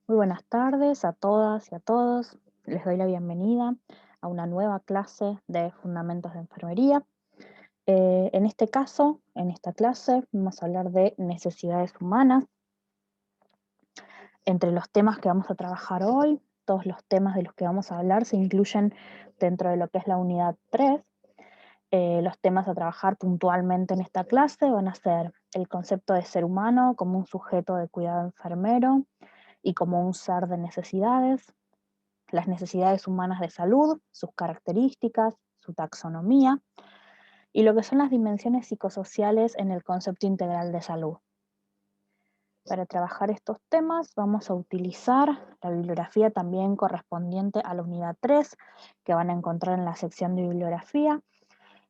Muy buenas tardes a todas y a todos. Les doy la bienvenida a una nueva clase de Fundamentos de Enfermería. En este caso, en esta clase, vamos a hablar de necesidades humanas. Entre los temas que vamos a trabajar hoy, todos los temas de los que vamos a hablar se incluyen dentro de lo que es la unidad 3. Los temas a trabajar puntualmente en esta clase van a ser el concepto de ser humano como un sujeto de cuidado enfermero y como un ser de necesidades, las necesidades humanas de salud, sus características, su taxonomía y lo que son las dimensiones psicosociales en el concepto integral de salud. Para trabajar estos temas vamos a utilizar la bibliografía también correspondiente a la unidad 3, que van a encontrar en la sección de bibliografía,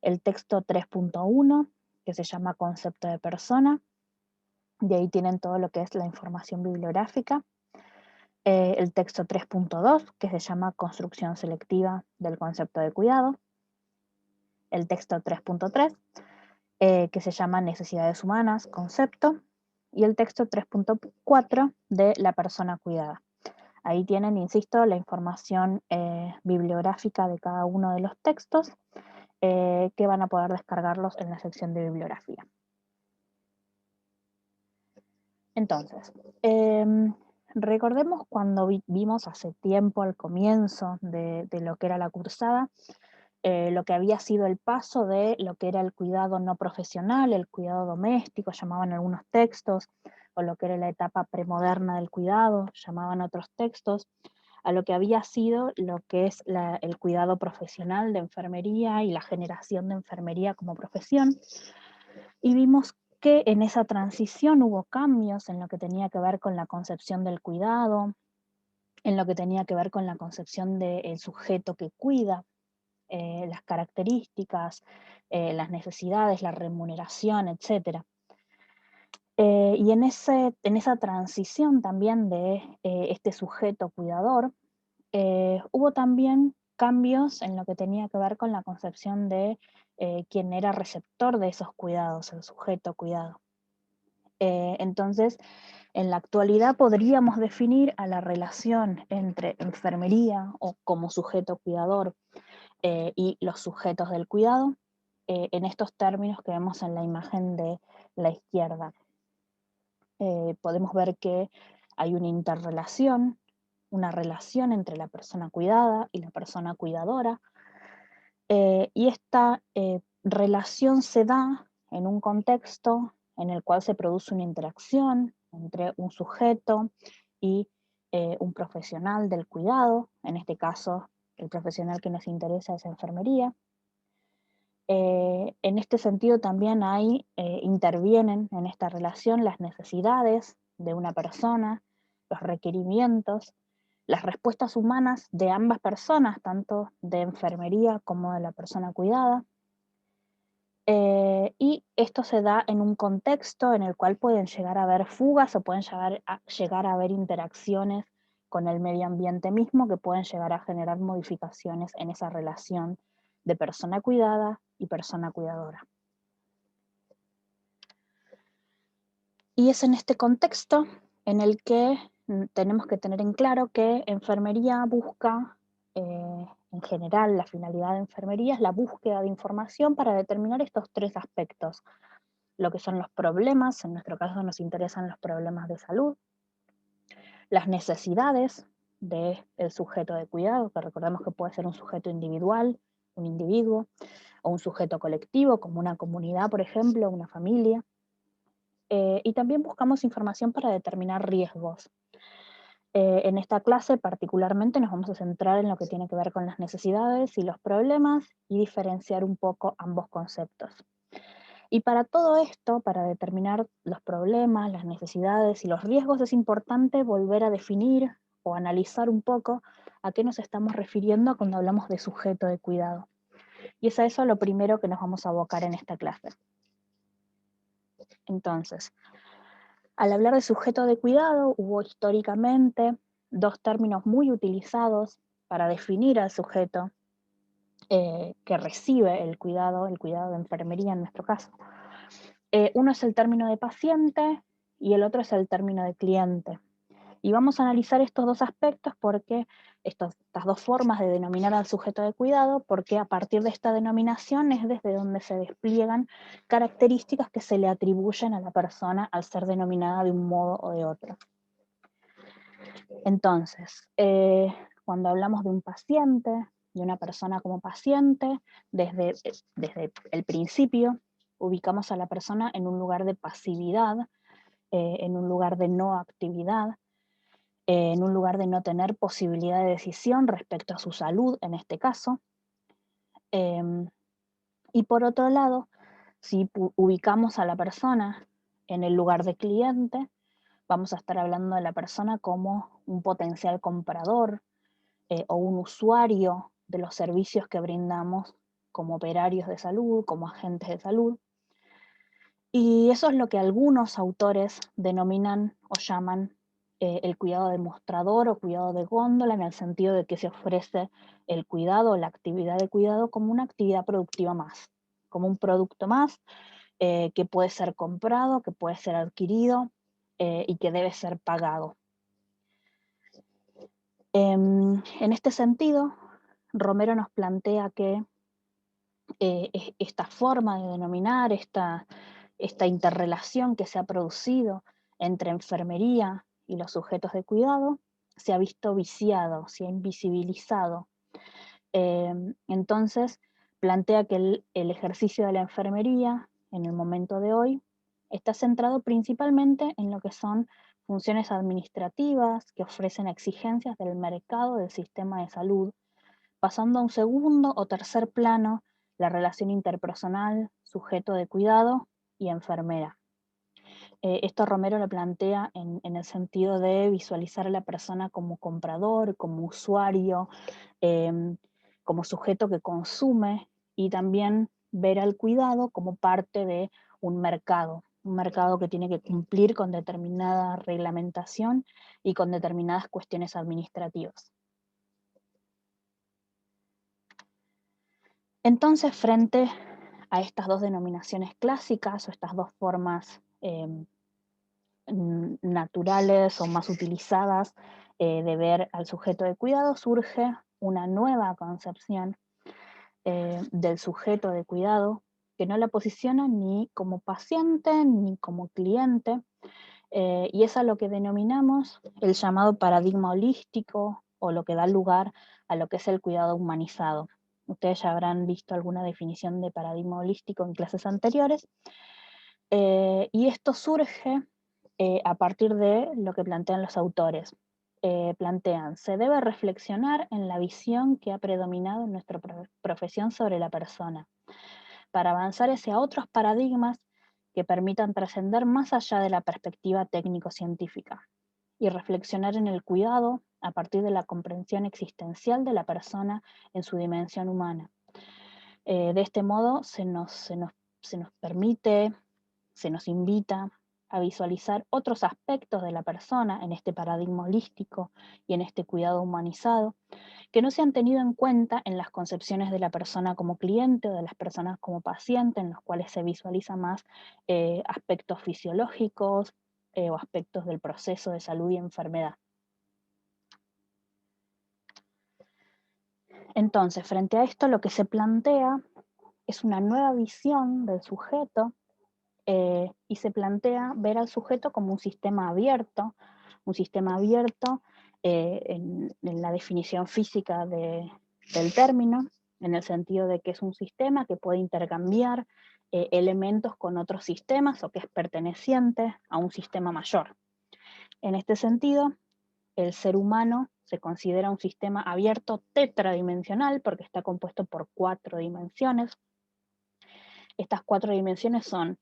el texto 3.1, que se llama Concepto de persona, y ahí tienen todo lo que es la información bibliográfica. El texto 3.2, que se llama Construcción selectiva del concepto de cuidado. El texto 3.3, que se llama Necesidades humanas, concepto. Y el texto 3.4 de la persona cuidada. Ahí tienen, insisto, la información bibliográfica de cada uno de los textos, que van a poder descargarlos en la sección de bibliografía. Entonces, recordemos cuando vimos hace tiempo, al comienzo de lo que era la cursada, lo que había sido el paso de lo que era el cuidado no profesional, el cuidado doméstico, llamaban algunos textos, o lo que era la etapa premoderna del cuidado, llamaban otros textos, a lo que había sido lo que es el cuidado profesional de enfermería y la generación de enfermería como profesión. Y vimos que en esa transición hubo cambios en lo que tenía que ver con la concepción del cuidado, en lo que tenía que ver con la concepción del sujeto que cuida, las características, las necesidades, la remuneración, etc. Y en esa transición también de este sujeto cuidador, hubo también cambios en lo que tenía que ver con la concepción de quién era receptor de esos cuidados, el sujeto cuidado. Entonces, en la actualidad podríamos definir a la relación entre enfermería o como sujeto cuidador y los sujetos del cuidado en estos términos que vemos en la imagen de la izquierda. Podemos ver que hay una relación entre la persona cuidada y la persona cuidadora, y esta relación se da en un contexto en el cual se produce una interacción entre un sujeto y un profesional del cuidado, en este caso el profesional que nos interesa es enfermería. En este sentido también intervienen en esta relación las necesidades de una persona, los requerimientos, las respuestas humanas de ambas personas, tanto de enfermería como de la persona cuidada. Y esto se da en un contexto en el cual pueden llegar a haber fugas o pueden llegar a haber interacciones con el medio ambiente mismo que pueden llegar a generar modificaciones en esa relación de persona cuidada y persona cuidadora. Y es en este contexto en el que tenemos que tener en claro que enfermería busca, en general, la finalidad de enfermería es la búsqueda de información para determinar estos tres aspectos: lo que son los problemas, en nuestro caso nos interesan los problemas de salud, las necesidades del sujeto de cuidado, que recordemos que puede ser un sujeto individual, un individuo, o un sujeto colectivo, como una comunidad, por ejemplo, una familia. Y también buscamos información para determinar riesgos. En esta clase particularmente nos vamos a centrar en lo que tiene que ver con las necesidades y los problemas y diferenciar un poco ambos conceptos. Y para todo esto, para determinar los problemas, las necesidades y los riesgos, es importante volver a definir o analizar un poco a qué nos estamos refiriendo cuando hablamos de sujeto de cuidado. Y es a eso lo primero que nos vamos a abocar en esta clase. Entonces, al hablar de sujeto de cuidado, hubo históricamente dos términos muy utilizados para definir al sujeto que recibe el cuidado de enfermería en nuestro caso. Uno es el término de paciente y el otro es el término de cliente. Y vamos a analizar estos dos aspectos porque estas dos formas de denominar al sujeto de cuidado, porque a partir de esta denominación es desde donde se despliegan características que se le atribuyen a la persona al ser denominada de un modo o de otro. Entonces, cuando hablamos de un paciente, de una persona como paciente, desde el principio ubicamos a la persona en un lugar de pasividad, en un lugar de no actividad, en un lugar de no tener posibilidad de decisión respecto a su salud, en este caso. Y por otro lado, si ubicamos a la persona en el lugar de cliente, vamos a estar hablando de la persona como un potencial comprador o un usuario de los servicios que brindamos como operarios de salud, como agentes de salud. Y eso es lo que algunos autores denominan o llaman el cuidado de mostrador o cuidado de góndola, en el sentido de que se ofrece el cuidado o la actividad de cuidado como una actividad productiva más, como un producto más que puede ser comprado, que puede ser adquirido y que debe ser pagado. En este sentido, Romero nos plantea que esta forma de denominar, esta interrelación que se ha producido entre enfermería y los sujetos de cuidado, se ha visto viciado, se ha invisibilizado. Entonces, plantea que el ejercicio de la enfermería en el momento de hoy está centrado principalmente en lo que son funciones administrativas que ofrecen exigencias del mercado del sistema de salud, pasando a un segundo o tercer plano la relación interpersonal, sujeto de cuidado y enfermera. Esto Romero lo plantea en el sentido de visualizar a la persona como comprador, como usuario, como sujeto que consume, y también ver al cuidado como parte de un mercado que tiene que cumplir con determinada reglamentación y con determinadas cuestiones administrativas. Entonces, frente a estas dos denominaciones clásicas o estas dos formas naturales o más utilizadas de ver al sujeto de cuidado, surge una nueva concepción del sujeto de cuidado que no la posiciona ni como paciente ni como cliente, y es a lo que denominamos el llamado paradigma holístico, o lo que da lugar a lo que es el cuidado humanizado. Ustedes ya habrán visto alguna definición de paradigma holístico en clases anteriores, y esto surge a partir de lo que plantean los autores. Se debe reflexionar en la visión que ha predominado en nuestra profesión sobre la persona, para avanzar hacia otros paradigmas que permitan trascender más allá de la perspectiva técnico-científica, y reflexionar en el cuidado a partir de la comprensión existencial de la persona en su dimensión humana. De este modo se nos permite, se nos invita a visualizar otros aspectos de la persona en este paradigma holístico y en este cuidado humanizado, que no se han tenido en cuenta en las concepciones de la persona como cliente o de las personas como paciente, en los cuales se visualiza más aspectos fisiológicos o aspectos del proceso de salud y enfermedad. Entonces, frente a esto, lo que se plantea es una nueva visión del sujeto, y se plantea ver al sujeto como un sistema abierto en la definición física del término, en el sentido de que es un sistema que puede intercambiar elementos con otros sistemas, o que es perteneciente a un sistema mayor. En este sentido, el ser humano se considera un sistema abierto tetradimensional porque está compuesto por 4 dimensiones. Estas 4 dimensiones son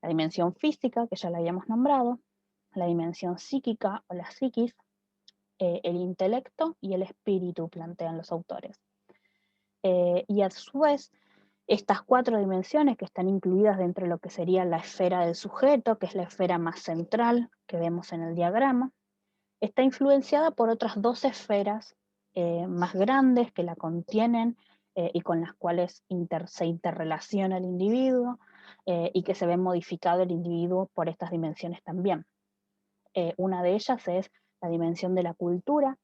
la dimensión física, que ya la habíamos nombrado, la dimensión psíquica o la psiquis, el intelecto y el espíritu, plantean los autores. Y a su vez, estas 4 dimensiones, que están incluidas dentro de lo que sería la esfera del sujeto, que es la esfera más central que vemos en el diagrama, está influenciada por otras 2 esferas más grandes que la contienen y con las cuales se interrelaciona el individuo, y que se ve modificado el individuo por estas dimensiones también. Una de ellas es la dimensión de la cultura,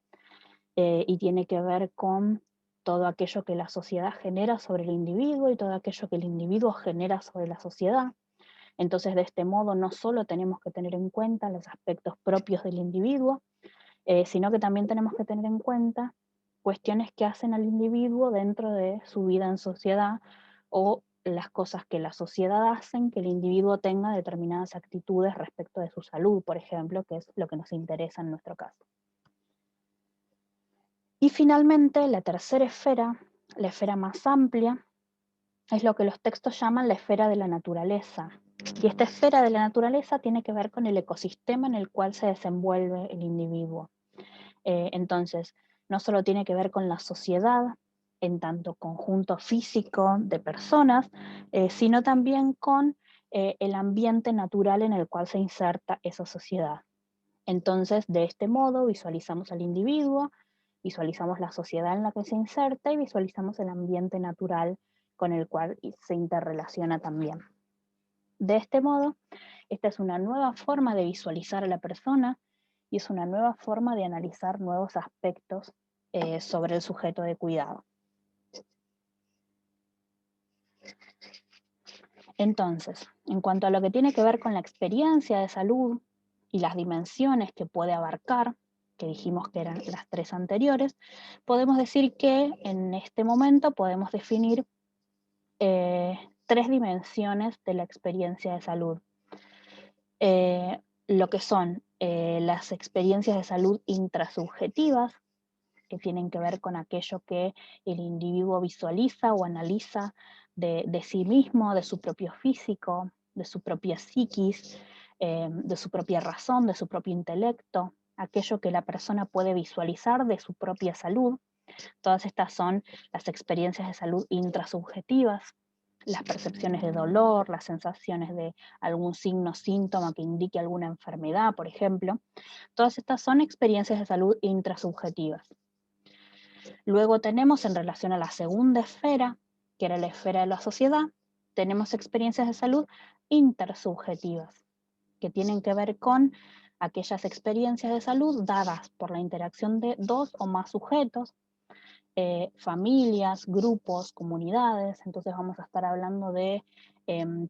y tiene que ver con todo aquello que la sociedad genera sobre el individuo y todo aquello que el individuo genera sobre la sociedad. Entonces, de este modo, no solo tenemos que tener en cuenta los aspectos propios del individuo, sino que también tenemos que tener en cuenta cuestiones que hacen al individuo dentro de su vida en sociedad, o las cosas que la sociedad hacen que el individuo tenga determinadas actitudes respecto de su salud, por ejemplo, que es lo que nos interesa en nuestro caso. Y finalmente, la tercera esfera, la esfera más amplia, es lo que los textos llaman la esfera de la naturaleza. Y esta esfera de la naturaleza tiene que ver con el ecosistema en el cual se desenvuelve el individuo. Entonces, no solo tiene que ver con la sociedad en tanto conjunto físico de personas, sino también con el ambiente natural en el cual se inserta esa sociedad. Entonces, de este modo, visualizamos al individuo, visualizamos la sociedad en la que se inserta y visualizamos el ambiente natural con el cual se interrelaciona también. De este modo, esta es una nueva forma de visualizar a la persona y es una nueva forma de analizar nuevos aspectos sobre el sujeto de cuidado. Entonces, en cuanto a lo que tiene que ver con la experiencia de salud y las dimensiones que puede abarcar, que dijimos que eran las tres anteriores, podemos decir que en este momento podemos definir tres dimensiones de la experiencia de salud. Lo que son las experiencias de salud intrasubjetivas, que tienen que ver con aquello que el individuo visualiza o analiza de sí mismo, de su propio físico, de su propia psiquis, de su propia razón, de su propio intelecto, aquello que la persona puede visualizar de su propia salud. Todas estas son las experiencias de salud intrasubjetivas, las percepciones de dolor, las sensaciones de algún signo, síntoma que indique alguna enfermedad, por ejemplo. Todas estas son experiencias de salud intrasubjetivas. Luego tenemos, en relación a la segunda esfera, que era la esfera de la sociedad, tenemos experiencias de salud intersubjetivas, que tienen que ver con aquellas experiencias de salud dadas por la interacción de dos o más sujetos, familias, grupos, comunidades. Entonces vamos a estar hablando de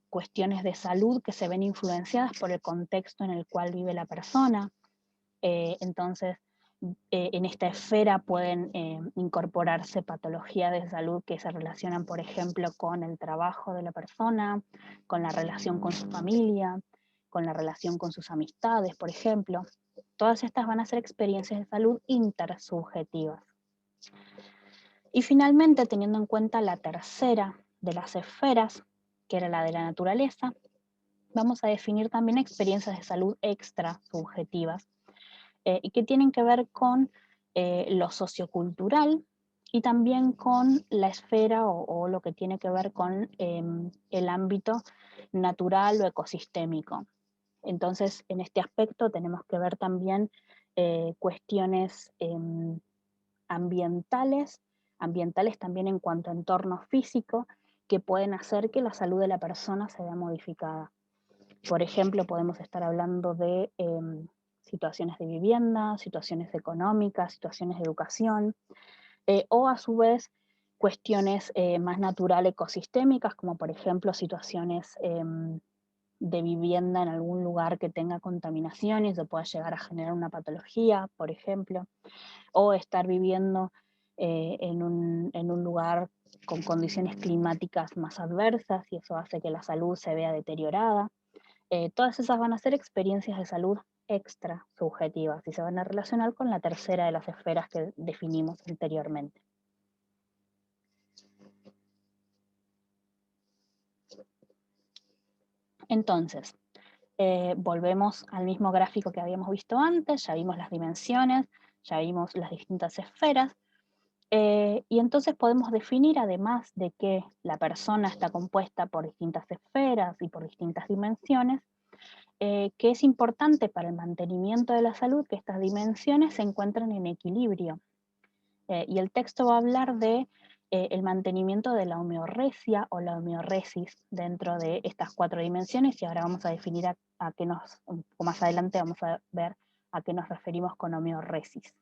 cuestiones de salud que se ven influenciadas por el contexto en el cual vive la persona. Entonces, en esta esfera pueden incorporarse patologías de salud que se relacionan, por ejemplo, con el trabajo de la persona, con la relación con su familia, con la relación con sus amistades, por ejemplo. Todas estas van a ser experiencias de salud intersubjetivas. Y finalmente, teniendo en cuenta la tercera de las esferas, que era la de la naturaleza, vamos a definir también experiencias de salud extrasubjetivas, y que tienen que ver con lo sociocultural y también con la esfera o lo que tiene que ver con el ámbito natural o ecosistémico. Entonces, en este aspecto tenemos que ver también cuestiones ambientales también en cuanto a entorno físico, que pueden hacer que la salud de la persona se vea modificada. Por ejemplo, podemos estar hablando de situaciones de vivienda, situaciones económicas, situaciones de educación, o a su vez cuestiones más natural ecosistémicas, como por ejemplo situaciones de vivienda en algún lugar que tenga contaminación y eso pueda llegar a generar una patología, por ejemplo, o estar viviendo en un lugar con condiciones climáticas más adversas y eso hace que la salud se vea deteriorada. Todas esas van a ser experiencias de salud extra subjetivas y se van a relacionar con la tercera de las esferas que definimos anteriormente. Entonces, volvemos al mismo gráfico que habíamos visto antes, ya vimos las dimensiones, ya vimos las distintas esferas, y entonces podemos definir, además de que la persona está compuesta por distintas esferas y por distintas dimensiones, que es importante para el mantenimiento de la salud que estas dimensiones se encuentren en equilibrio. Y el texto va a hablar de el mantenimiento de la homeorresia o la homeorresis dentro de estas cuatro dimensiones, y ahora vamos a definir un poco más adelante vamos a ver a qué nos referimos con homeorresis.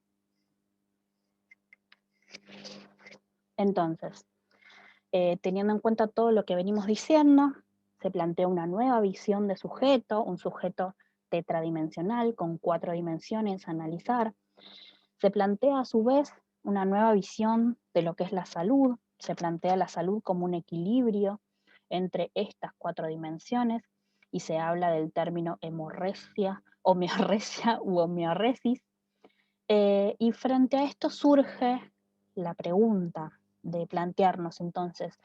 Entonces, teniendo en cuenta todo lo que venimos diciendo, se plantea una nueva visión de sujeto, un sujeto tetradimensional con 4 dimensiones a analizar. Se plantea a su vez una nueva visión de lo que es la salud, se plantea la salud como un equilibrio entre estas 4 dimensiones y se habla del término hemorresia, homeorresia u homeorresis. Y frente a esto surge la pregunta de plantearnos entonces,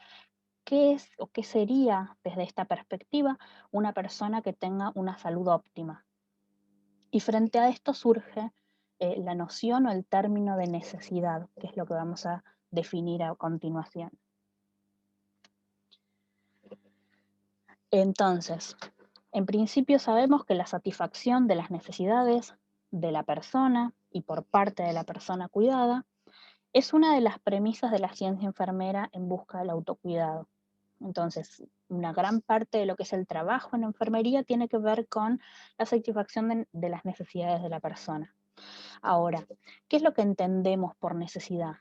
¿qué es o qué sería desde esta perspectiva una persona que tenga una salud óptima? Y frente a esto surge la noción o el término de necesidad, que es lo que vamos a definir a continuación. Entonces, en principio sabemos que la satisfacción de las necesidades de la persona y por parte de la persona cuidada es una de las premisas de la ciencia enfermera en busca del autocuidado. Entonces, una gran parte de lo que es el trabajo en enfermería tiene que ver con la satisfacción de las necesidades de la persona. Ahora, ¿qué es lo que entendemos por necesidad?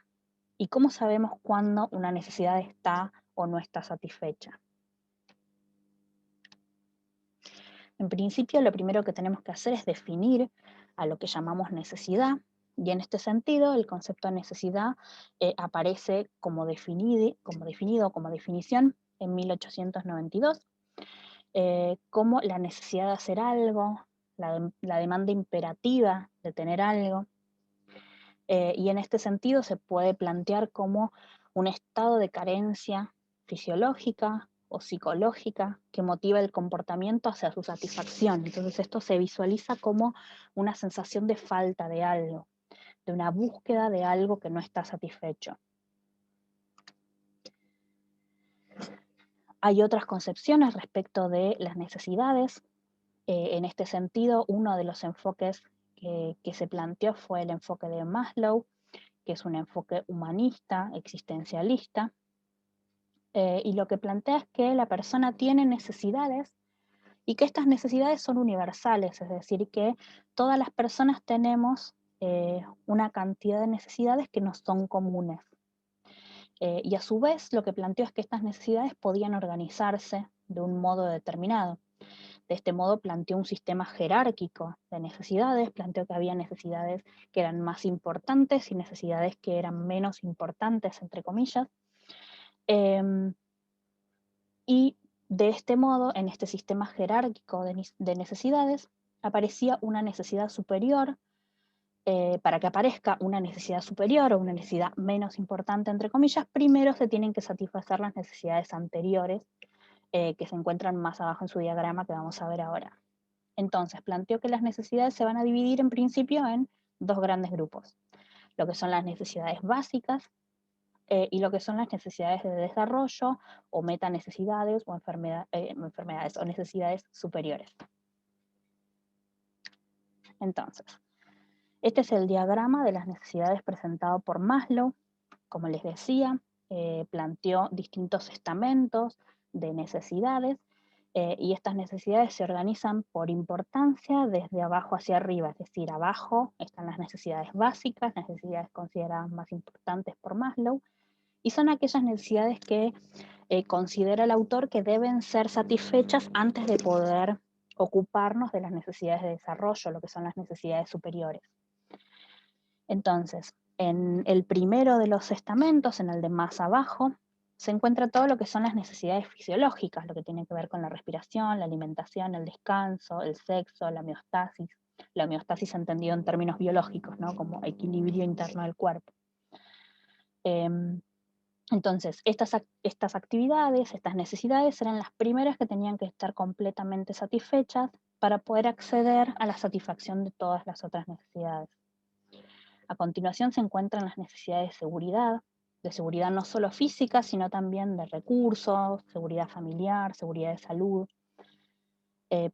¿Y cómo sabemos cuándo una necesidad está o no está satisfecha? En principio, lo primero que tenemos que hacer es definir a lo que llamamos necesidad, y en este sentido, el concepto de necesidad aparece como como definición en 1892, como la necesidad de hacer algo, la demanda imperativa de tener algo, y en este sentido se puede plantear como un estado de carencia fisiológica o psicológica que motiva el comportamiento hacia su satisfacción. Entonces esto se visualiza como una sensación de falta de algo, de una búsqueda de algo que no está satisfecho. Hay otras concepciones respecto de las necesidades. En este sentido, uno de los enfoques que se planteó fue el enfoque de Maslow, que es un enfoque humanista, existencialista, y lo que plantea es que la persona tiene necesidades y que estas necesidades son universales, es decir, que todas las personas tenemos una cantidad de necesidades que nos son comunes. Y a su vez lo que planteó es que estas necesidades podían organizarse de un modo determinado. De este modo planteó un sistema jerárquico de necesidades, planteó que había necesidades que eran más importantes y necesidades que eran menos importantes, entre comillas. Y de este modo, en este sistema jerárquico de necesidades, aparecía una necesidad superior. Para que aparezca una necesidad superior o una necesidad menos importante, entre comillas, primero se tienen que satisfacer las necesidades anteriores que se encuentran más abajo en su diagrama que vamos a ver ahora. Entonces, planteó que las necesidades se van a dividir en principio en 2 grandes grupos, lo que son las necesidades básicas y lo que son las necesidades de desarrollo o metanecesidades o enfermedades o necesidades superiores. Entonces, este es el diagrama de las necesidades presentado por Maslow. Como les decía, planteó distintos estamentos de necesidades y estas necesidades se organizan por importancia desde abajo hacia arriba, es decir, abajo están las necesidades básicas, necesidades consideradas más importantes por Maslow, y son aquellas necesidades que considera el autor que deben ser satisfechas antes de poder ocuparnos de las necesidades de desarrollo, lo que son las necesidades superiores. Entonces, en el primero de los estamentos, en el de más abajo, se encuentra todo lo que son las necesidades fisiológicas, lo que tiene que ver con la respiración, la alimentación, el descanso, el sexo, la homeostasis entendido en términos biológicos, ¿no? Como equilibrio interno del cuerpo. Entonces, estas actividades, estas necesidades eran las primeras que tenían que estar completamente satisfechas para poder acceder a la satisfacción de todas las otras necesidades. A continuación se encuentran las necesidades de seguridad no solo física, sino también de recursos, seguridad familiar, seguridad de salud.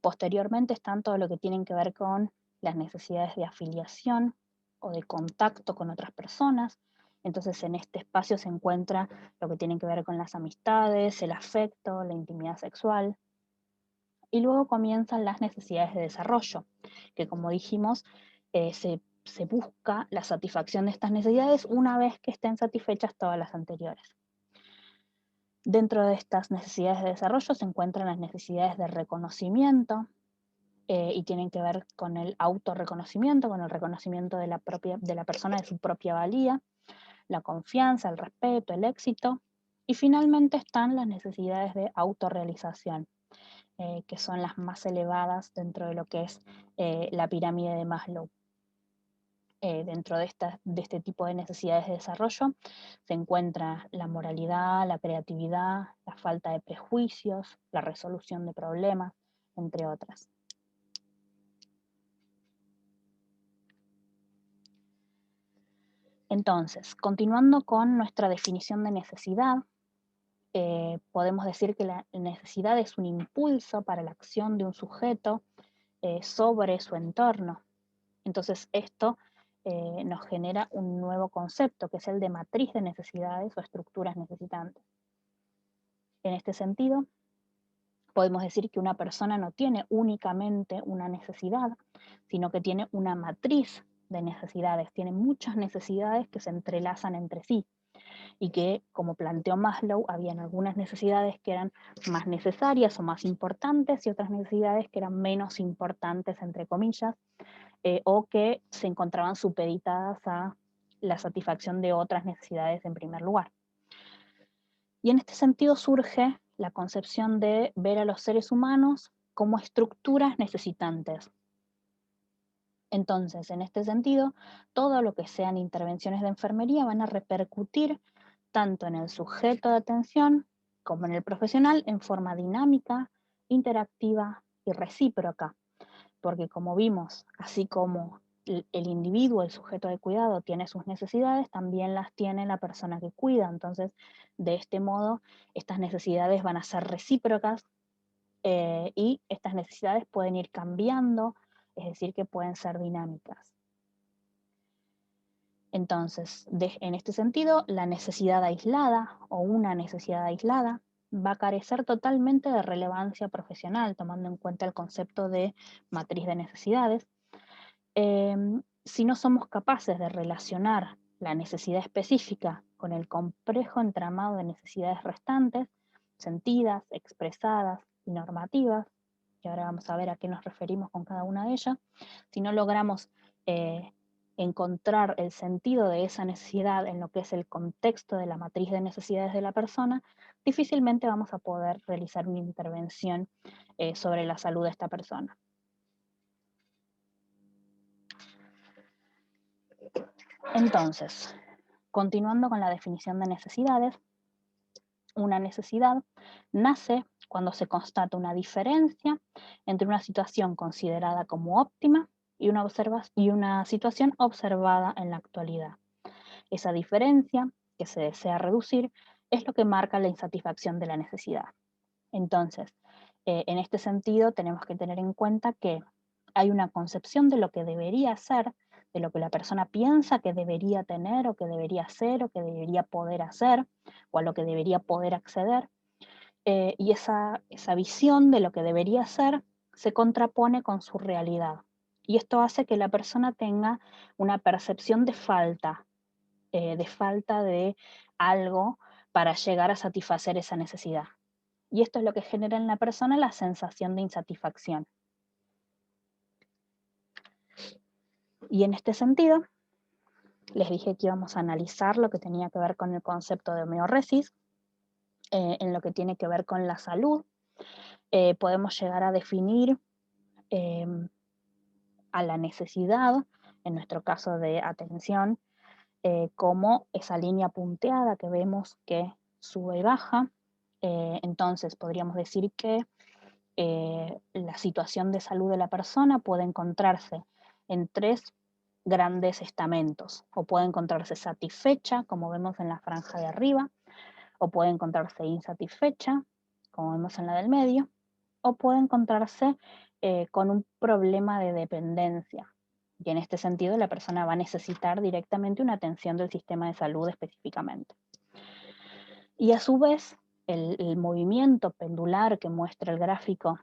Posteriormente están todo lo que tienen que ver con las necesidades de afiliación o de contacto con otras personas. Entonces en este espacio se encuentra lo que tiene que ver con las amistades, el afecto, la intimidad sexual. Y luego comienzan las necesidades de desarrollo, que como dijimos, se busca la satisfacción de estas necesidades una vez que estén satisfechas todas las anteriores. Dentro de estas necesidades de desarrollo se encuentran las necesidades de reconocimiento, y tienen que ver con el autorreconocimiento, con el reconocimiento de la persona de su propia valía, la confianza, el respeto, el éxito, y finalmente están las necesidades de autorrealización, que son las más elevadas dentro de lo que es la pirámide de Maslow. Dentro de este tipo de necesidades de desarrollo se encuentra la moralidad, la creatividad, la falta de prejuicios, la resolución de problemas, entre otras. Entonces, continuando con nuestra definición de necesidad, podemos decir que la necesidad es un impulso para la acción de un sujeto sobre su entorno. Entonces, esto nos genera un nuevo concepto, que es el de matriz de necesidades o estructuras necesitantes. En este sentido, podemos decir que una persona no tiene únicamente una necesidad, sino que tiene una matriz de necesidades, tiene muchas necesidades que se entrelazan entre sí y que, como planteó Maslow, habían algunas necesidades que eran más necesarias o más importantes y otras necesidades que eran menos importantes, entre comillas, o que se encontraban supeditadas a la satisfacción de otras necesidades en primer lugar. Y en este sentido surge la concepción de ver a los seres humanos como estructuras necesitantes. Entonces, en este sentido, todo lo que sean intervenciones de enfermería van a repercutir tanto en el sujeto de atención como en el profesional en forma dinámica, interactiva y recíproca. Porque como vimos, así como el individuo, el sujeto de cuidado, tiene sus necesidades, también las tiene la persona que cuida. Entonces, de este modo, estas necesidades van a ser recíprocas y estas necesidades pueden ir cambiando, es decir, que pueden ser dinámicas. Entonces, en este sentido, la necesidad aislada o una necesidad aislada va a carecer totalmente de relevancia profesional, tomando en cuenta el concepto de matriz de necesidades, si no somos capaces de relacionar la necesidad específica con el complejo entramado de necesidades restantes, sentidas, expresadas y normativas, y ahora vamos a ver a qué nos referimos con cada una de ellas, si no logramos encontrar el sentido de esa necesidad en lo que es el contexto de la matriz de necesidades de la persona, difícilmente vamos a poder realizar una intervención sobre la salud de esta persona. Entonces, continuando con la definición de necesidades, una necesidad nace cuando se constata una diferencia entre una situación considerada como óptima y una situación observada en la actualidad. Esa diferencia que se desea reducir es lo que marca la insatisfacción de la necesidad. Entonces, en este sentido tenemos que tener en cuenta que hay una concepción de lo que debería ser, de lo que la persona piensa que debería tener o que debería hacer o que debería poder hacer o a lo que debería poder acceder. Y esa visión de lo que debería ser se contrapone con su realidad. Y esto hace que la persona tenga una percepción de falta de algo para llegar a satisfacer esa necesidad. Y esto es lo que genera en la persona la sensación de insatisfacción. Y en este sentido, les dije que íbamos a analizar lo que tenía que ver con el concepto de homeoresis, en lo que tiene que ver con la salud. Podemos llegar a definir a la necesidad, en nuestro caso de atención, como esa línea punteada que vemos que sube y baja. Entonces podríamos decir que la situación de salud de la persona puede encontrarse en tres grandes estamentos, o puede encontrarse satisfecha, como vemos en la franja de arriba, o puede encontrarse insatisfecha, como vemos en la del medio, o puede encontrarse con un problema de dependencia. Y en este sentido la persona va a necesitar directamente una atención del sistema de salud específicamente. Y a su vez, el movimiento pendular que muestra el gráfico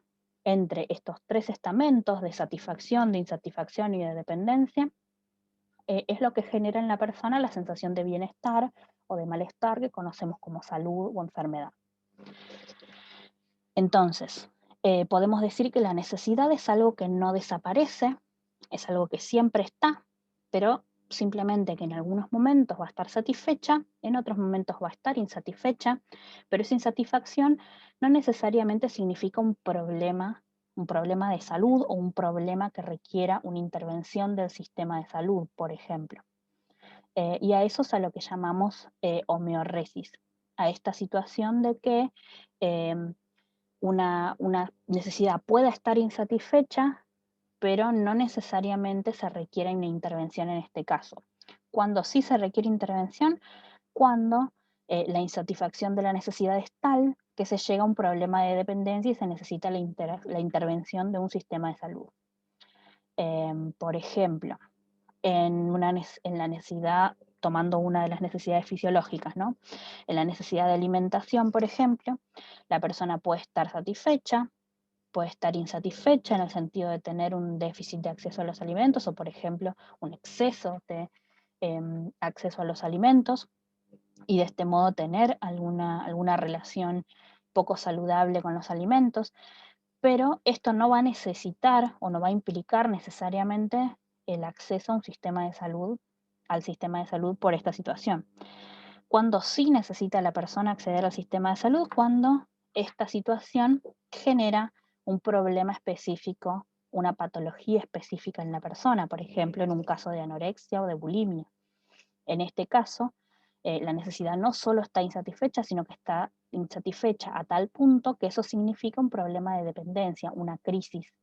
entre estos tres estamentos de satisfacción, de insatisfacción y de dependencia, es lo que genera en la persona la sensación de bienestar o de malestar que conocemos como salud o enfermedad. Entonces, podemos decir que la necesidad es algo que no desaparece, es algo que siempre está, pero simplemente que en algunos momentos va a estar satisfecha, en otros momentos va a estar insatisfecha, pero esa insatisfacción no necesariamente significa un problema de salud o un problema que requiera una intervención del sistema de salud, por ejemplo. Y a eso es a lo que llamamos homeorresis, a esta situación de que una necesidad pueda estar insatisfecha, pero no necesariamente se requiere una intervención en este caso. Cuando sí se requiere intervención, cuando la insatisfacción de la necesidad es tal que se llega a un problema de dependencia y se necesita la intervención de un sistema de salud. Por ejemplo, en la necesidad, tomando una de las necesidades fisiológicas, ¿no? En la necesidad de alimentación, por ejemplo, la persona puede estar satisfecha, puede estar insatisfecha en el sentido de tener un déficit de acceso a los alimentos o, por ejemplo, un exceso de acceso a los alimentos y de este modo tener alguna relación poco saludable con los alimentos, pero esto no va a necesitar o no va a implicar necesariamente el acceso a un sistema de salud, al sistema de salud por esta situación. Cuando sí necesita la persona acceder al sistema de salud, cuando esta situación genera un problema específico, una patología específica en la persona, por ejemplo, en un caso de anorexia o de bulimia. En este caso, la necesidad no solo está insatisfecha, sino que está insatisfecha a tal punto que eso significa un problema de dependencia, una crisis.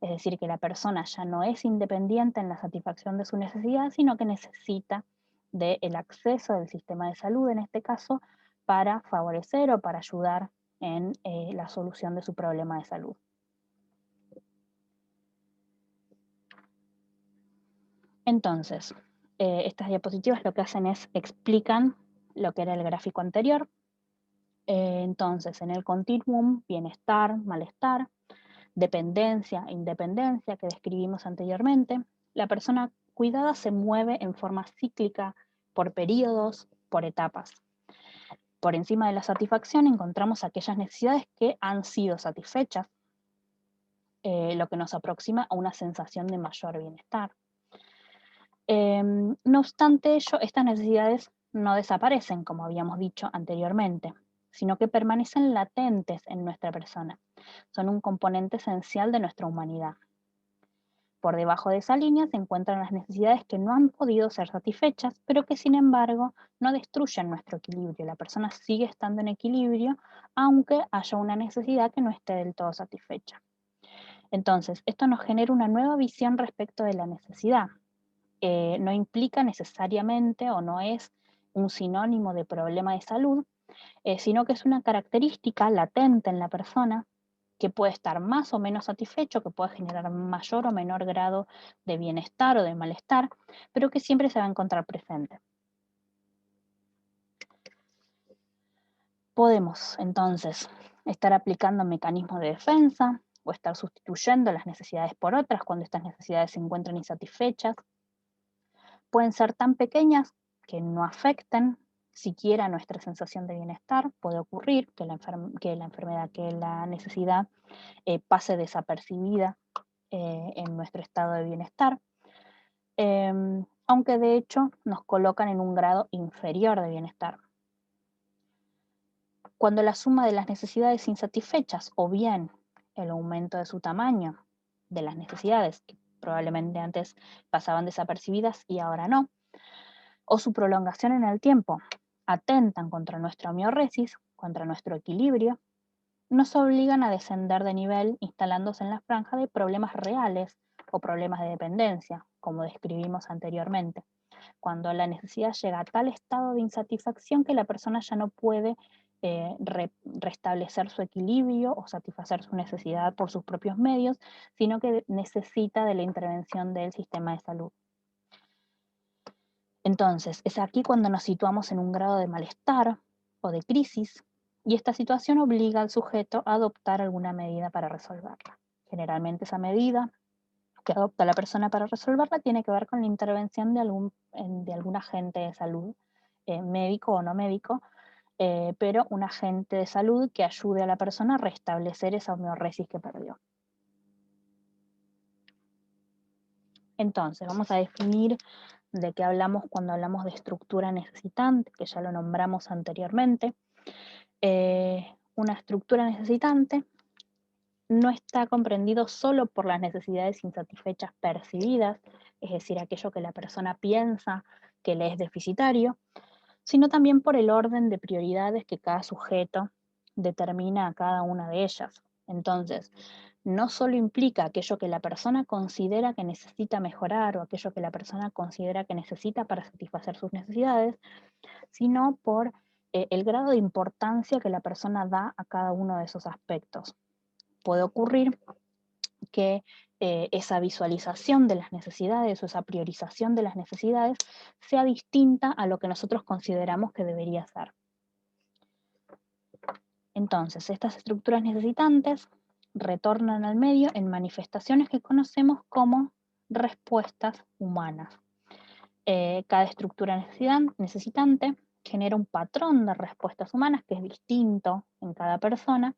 Es decir, que la persona ya no es independiente en la satisfacción de su necesidad, sino que necesita del acceso del sistema de salud, en este caso, para favorecer o para ayudar en la solución de su problema de salud. Entonces, estas diapositivas lo que hacen es explican lo que era el gráfico anterior. Entonces, en el continuum, bienestar, malestar, dependencia e independencia que describimos anteriormente, la persona cuidada se mueve en forma cíclica por periodos, por etapas. Por encima de la satisfacción encontramos aquellas necesidades que han sido satisfechas, lo que nos aproxima a una sensación de mayor bienestar. No obstante ello, estas necesidades no desaparecen, como habíamos dicho anteriormente, sino que permanecen latentes en nuestra persona. Son un componente esencial de nuestra humanidad. Por debajo de esa línea se encuentran las necesidades que no han podido ser satisfechas, pero que sin embargo no destruyen nuestro equilibrio. La persona sigue estando en equilibrio, aunque haya una necesidad que no esté del todo satisfecha. Entonces, esto nos genera una nueva visión respecto de la necesidad. No implica necesariamente o no es un sinónimo de problema de salud, sino que es una característica latente en la persona que puede estar más o menos satisfecho, que puede generar mayor o menor grado de bienestar o de malestar, pero que siempre se va a encontrar presente. Podemos entonces estar aplicando mecanismos de defensa o estar sustituyendo las necesidades por otras cuando estas necesidades se encuentran insatisfechas. Pueden ser tan pequeñas que no afecten siquiera nuestra sensación de bienestar. Puede ocurrir que la enfermedad, que la necesidad pase desapercibida en nuestro estado de bienestar, aunque de hecho nos colocan en un grado inferior de bienestar. Cuando la suma de las necesidades insatisfechas o bien el aumento de su tamaño de las necesidades que probablemente antes pasaban desapercibidas y ahora no, o su prolongación en el tiempo, atentan contra nuestra homeoresis, contra nuestro equilibrio, nos obligan a descender de nivel instalándose en la franja de problemas reales o problemas de dependencia, como describimos anteriormente, cuando la necesidad llega a tal estado de insatisfacción que la persona ya no puede restablecer su equilibrio o satisfacer su necesidad por sus propios medios, sino que necesita de la intervención del sistema de salud. Entonces, es aquí cuando nos situamos en un grado de malestar o de crisis, y esta situación obliga al sujeto a adoptar alguna medida para resolverla. Generalmente esa medida que adopta la persona para resolverla tiene que ver con la intervención de algún agente de salud, médico o no médico, pero un agente de salud que ayude a la persona a restablecer esa homeostasis que perdió. Entonces, vamos a definir de qué hablamos cuando hablamos de estructura necesitante, que ya lo nombramos anteriormente. Una estructura necesitante no está comprendido solo por las necesidades insatisfechas percibidas, es decir, aquello que la persona piensa que le es deficitario, sino también por el orden de prioridades que cada sujeto determina a cada una de ellas. Entonces, no solo implica aquello que la persona considera que necesita mejorar o aquello que la persona considera que necesita para satisfacer sus necesidades, sino por el grado de importancia que la persona da a cada uno de esos aspectos. Puede ocurrir que esa visualización de las necesidades o esa priorización de las necesidades sea distinta a lo que nosotros consideramos que debería ser. Entonces, estas estructuras necesitantes retornan al medio en manifestaciones que conocemos como respuestas humanas. Cada estructura necesitante genera un patrón de respuestas humanas que es distinto en cada persona,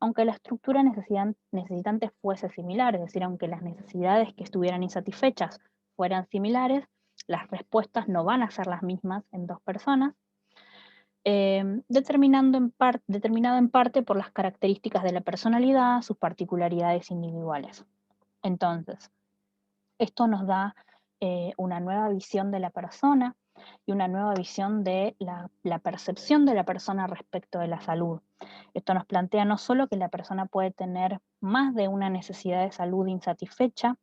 aunque la estructura necesitante fuese similar, es decir, aunque las necesidades que estuvieran insatisfechas fueran similares, las respuestas no van a ser las mismas en dos personas, determinado en parte por las características de la personalidad, sus particularidades individuales. Entonces, esto nos da una nueva visión de la persona y una nueva visión de la percepción de la persona respecto de la salud. Esto nos plantea no solo que la persona puede tener más de una necesidad de salud insatisfecha,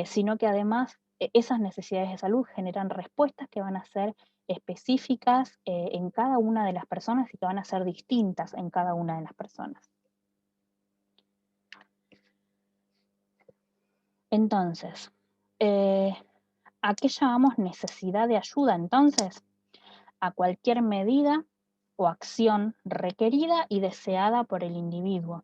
sino que además esas necesidades de salud generan respuestas que van a ser específicas en cada una de las personas y que van a ser distintas en cada una de las personas. Entonces, ¿a qué llamamos necesidad de ayuda entonces? A cualquier medida o acción requerida y deseada por el individuo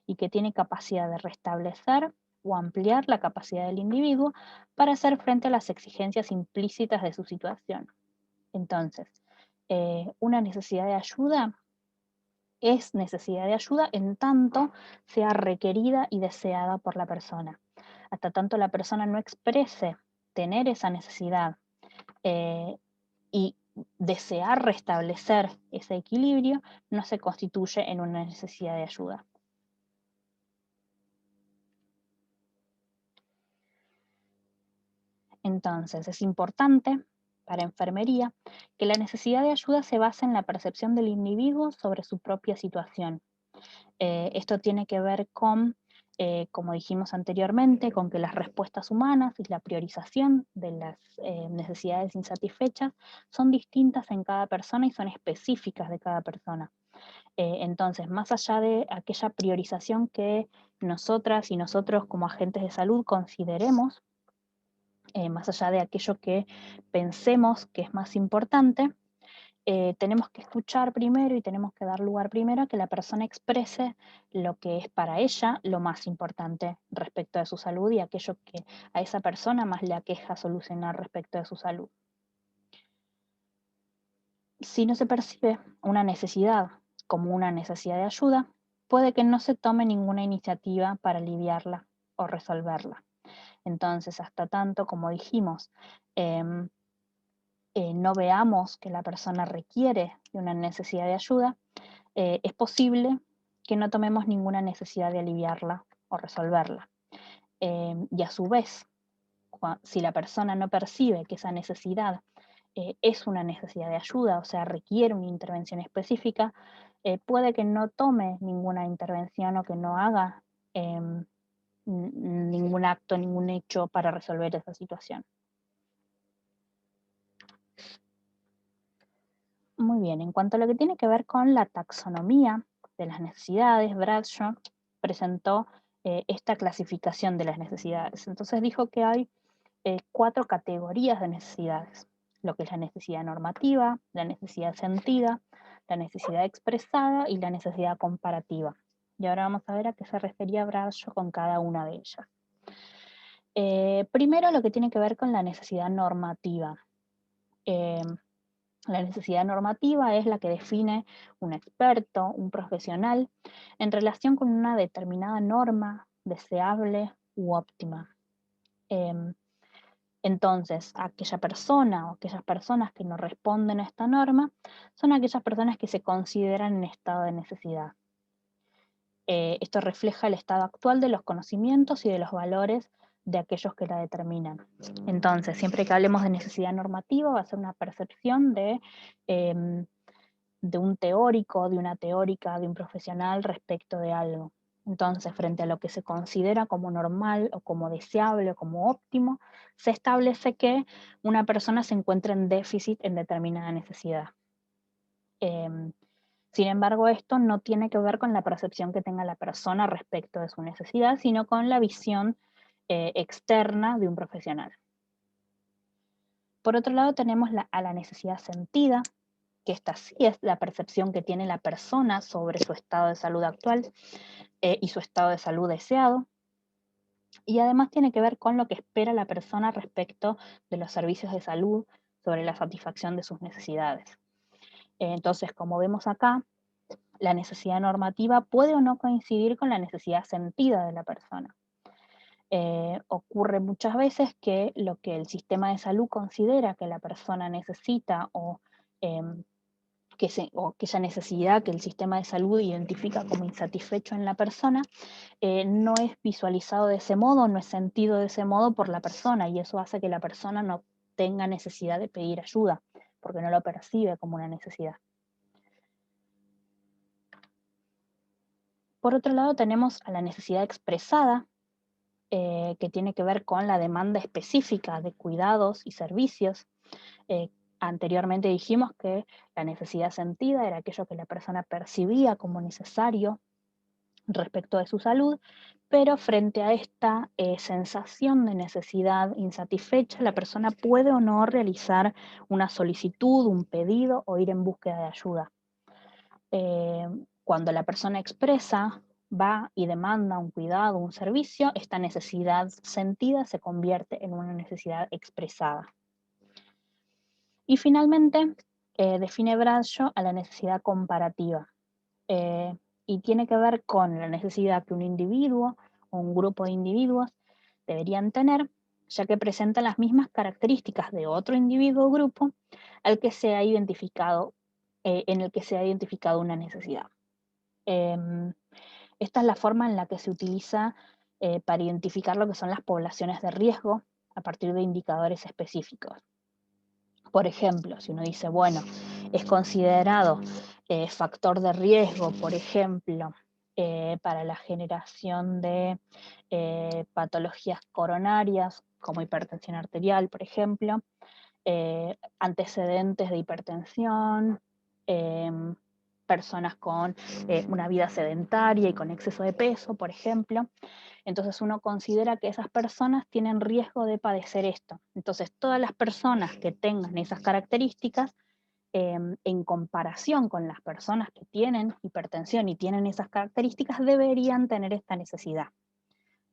y que tiene capacidad de restablecer o ampliar la capacidad del individuo para hacer frente a las exigencias implícitas de su situación. Entonces, una necesidad de ayuda es necesidad de ayuda en tanto sea requerida y deseada por la persona. Hasta tanto la persona no exprese tener esa necesidad y desear restablecer ese equilibrio, no se constituye en una necesidad de ayuda. Entonces, es importante para enfermería que la necesidad de ayuda se base en la percepción del individuo sobre su propia situación. Esto tiene que ver con, como dijimos anteriormente, con que las respuestas humanas y la priorización de las necesidades insatisfechas son distintas en cada persona y son específicas de cada persona. Entonces, más allá de aquella priorización que nosotras y nosotros como agentes de salud consideremos, más allá de aquello que pensemos que es más importante, tenemos que escuchar primero y tenemos que dar lugar primero a que la persona exprese lo que es para ella lo más importante respecto de su salud y aquello que a esa persona más le aqueja solucionar respecto de su salud. Si no se percibe una necesidad como una necesidad de ayuda, puede que no se tome ninguna iniciativa para aliviarla o resolverla. Entonces, hasta tanto, como dijimos, no veamos que la persona requiere de una necesidad de ayuda, es posible que no tomemos ninguna necesidad de aliviarla o resolverla. Y a su vez, si la persona no percibe que esa necesidad es una necesidad de ayuda, o sea, requiere una intervención específica, puede que no tome ninguna intervención o que no haga ningún acto, ningún hecho para resolver esa situación. Muy bien, en cuanto a lo que tiene que ver con la taxonomía de las necesidades, Bradshaw presentó esta clasificación de las necesidades. Entonces dijo que hay 4 categorías de necesidades. lo que es la necesidad normativa, la necesidad sentida, la necesidad expresada y la necesidad comparativa. Y ahora vamos a ver a qué se refería Bradshaw con cada una de ellas. Primero, lo que tiene que ver con la necesidad normativa. La necesidad normativa es la que define un experto, un profesional, en relación con una determinada norma deseable u óptima. Entonces, aquella persona o aquellas personas que no responden a esta norma son aquellas personas que se consideran en estado de necesidad. Esto refleja el estado actual de los conocimientos y de los valores de aquellos que la determinan. Entonces, siempre que hablemos de necesidad normativa, va a ser una percepción de un teórico, de una teórica, de un profesional respecto de algo. Entonces, frente a lo que se considera como normal o como deseable o como óptimo, se establece que una persona se encuentra en déficit en determinada necesidad. Sin embargo, esto no tiene que ver con la percepción que tenga la persona respecto de su necesidad, sino con la visión externa de un profesional. Por otro lado, tenemos a la necesidad sentida, que esta sí es la percepción que tiene la persona sobre su estado de salud actual y su estado de salud deseado. Y además tiene que ver con lo que espera la persona respecto de los servicios de salud sobre la satisfacción de sus necesidades. Entonces, como vemos acá, la necesidad normativa puede o no coincidir con la necesidad sentida de la persona. Ocurre muchas veces que lo que el sistema de salud considera que la persona necesita o aquella necesidad que el sistema de salud identifica como insatisfecho en la persona, no es visualizado de ese modo, no es sentido de ese modo por la persona, y eso hace que la persona no tenga necesidad de pedir ayuda, porque no lo percibe como una necesidad. Por otro lado, tenemos a la necesidad expresada, que tiene que ver con la demanda específica de cuidados y servicios. Anteriormente dijimos que la necesidad sentida era aquello que la persona percibía como necesario respecto de su salud, pero frente a esta sensación de necesidad insatisfecha, la persona puede o no realizar una solicitud, un pedido o ir en búsqueda de ayuda. Cuando la persona expresa, va y demanda un cuidado, un servicio, esta necesidad sentida se convierte en una necesidad expresada. Y finalmente, define Bradshaw a la necesidad comparativa. Y tiene que ver con la necesidad que un individuo o un grupo de individuos deberían tener, ya que presentan las mismas características de otro individuo o grupo al que se ha identificado, en el que se ha identificado una necesidad. Esta es la forma en la que se utiliza para identificar lo que son las poblaciones de riesgo a partir de indicadores específicos. Por ejemplo, si uno dice, bueno, es considerado factor de riesgo, por ejemplo, para la generación de patologías coronarias, como hipertensión arterial, por ejemplo, antecedentes de hipertensión, personas con una vida sedentaria y con exceso de peso, por ejemplo. Entonces uno considera que esas personas tienen riesgo de padecer esto. Entonces todas las personas que tengan esas características, en comparación con las personas que tienen hipertensión y tienen esas características, deberían tener esta necesidad.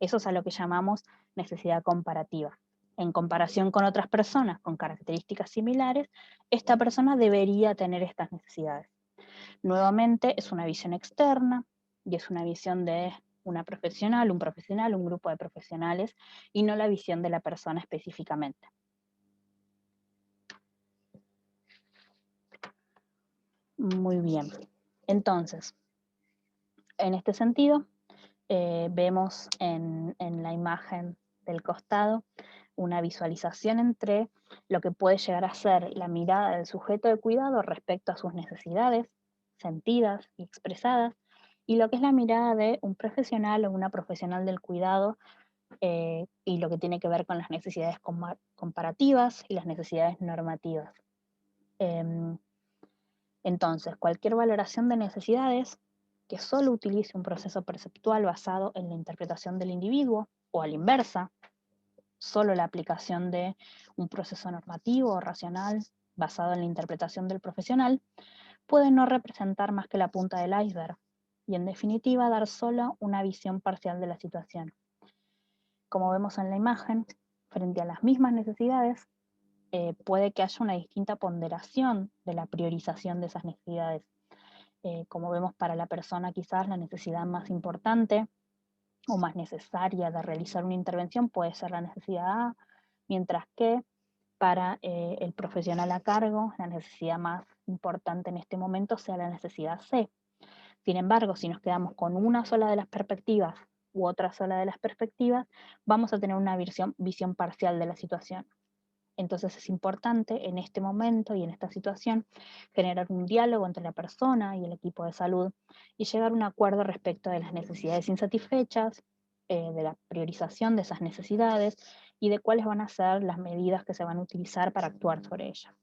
Eso es a lo que llamamos necesidad comparativa. En comparación con otras personas con características similares, esta persona debería tener estas necesidades. Nuevamente es una visión externa y es una visión de una profesional, un profesional, un grupo de profesionales, y no la visión de la persona específicamente. Muy bien. Entonces, en este sentido, vemos en la imagen del costado una visualización entre lo que puede llegar a ser la mirada del sujeto de cuidado respecto a sus necesidades sentidas y expresadas, y lo que es la mirada de un profesional o una profesional del cuidado, y lo que tiene que ver con las necesidades comparativas y las necesidades normativas. Entonces, cualquier valoración de necesidades que solo utilice un proceso perceptual basado en la interpretación del individuo, o a la inversa, solo la aplicación de un proceso normativo o racional basado en la interpretación del profesional puede no representar más que la punta del iceberg y en definitiva dar solo una visión parcial de la situación. Como vemos en la imagen, frente a las mismas necesidades, puede que haya una distinta ponderación de la priorización de esas necesidades. Como vemos, para la persona quizás la necesidad más importante o más necesaria de realizar una intervención puede ser la necesidad A, mientras que para el profesional a cargo la necesidad más importante en este momento sea la necesidad C. Sin embargo, si nos quedamos con una sola de las perspectivas u otra sola de las perspectivas, vamos a tener una visión parcial de la situación. Entonces es importante en este momento y en esta situación generar un diálogo entre la persona y el equipo de salud y llegar a un acuerdo respecto de las necesidades insatisfechas, de la priorización de esas necesidades y de cuáles van a ser las medidas que se van a utilizar para actuar sobre ellas.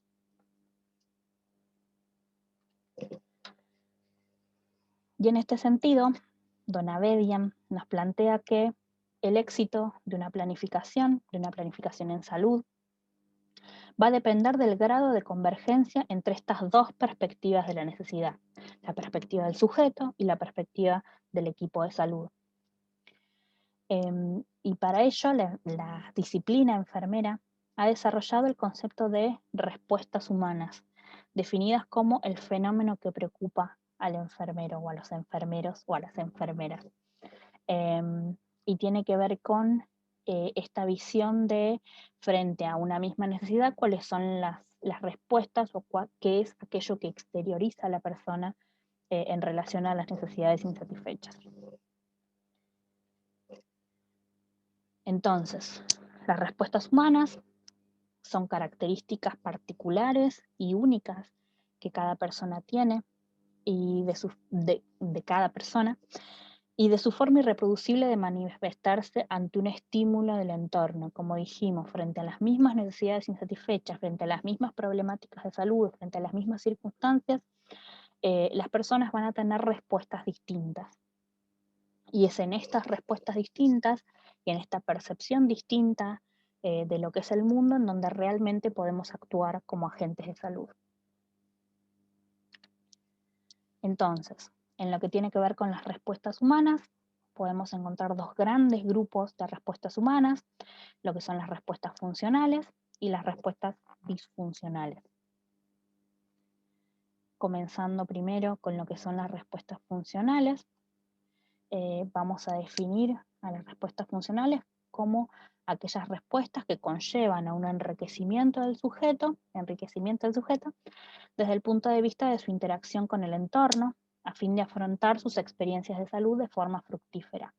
Y en este sentido, Donabedian nos plantea que el éxito de una planificación en salud, va a depender del grado de convergencia entre estas dos perspectivas de la necesidad, la perspectiva del sujeto y la perspectiva del equipo de salud. Y para ello la disciplina enfermera ha desarrollado el concepto de respuestas humanas, definidas como el fenómeno que preocupa al enfermero o a los enfermeros o a las enfermeras. Y tiene que ver con esta visión de, frente a una misma necesidad, cuáles son las respuestas o qué es aquello que exterioriza a la persona en relación a las necesidades insatisfechas. Entonces, las respuestas humanas son características particulares y únicas que cada persona tiene y de cada persona, y de su forma irreproducible de manifestarse ante un estímulo del entorno, como dijimos, frente a las mismas necesidades insatisfechas, frente a las mismas problemáticas de salud, frente a las mismas circunstancias, las personas van a tener respuestas distintas. Y es en estas respuestas distintas y en esta percepción distinta de lo que es el mundo en donde realmente podemos actuar como agentes de salud. Entonces, en lo que tiene que ver con las respuestas humanas, podemos encontrar dos grandes grupos de respuestas humanas, lo que son las respuestas funcionales y las respuestas disfuncionales. Comenzando primero con lo que son las respuestas funcionales, vamos a definir a las respuestas funcionales como aquellas respuestas que conllevan a un enriquecimiento del sujeto desde el punto de vista de su interacción con el entorno, a fin de afrontar sus experiencias de salud de forma fructífera.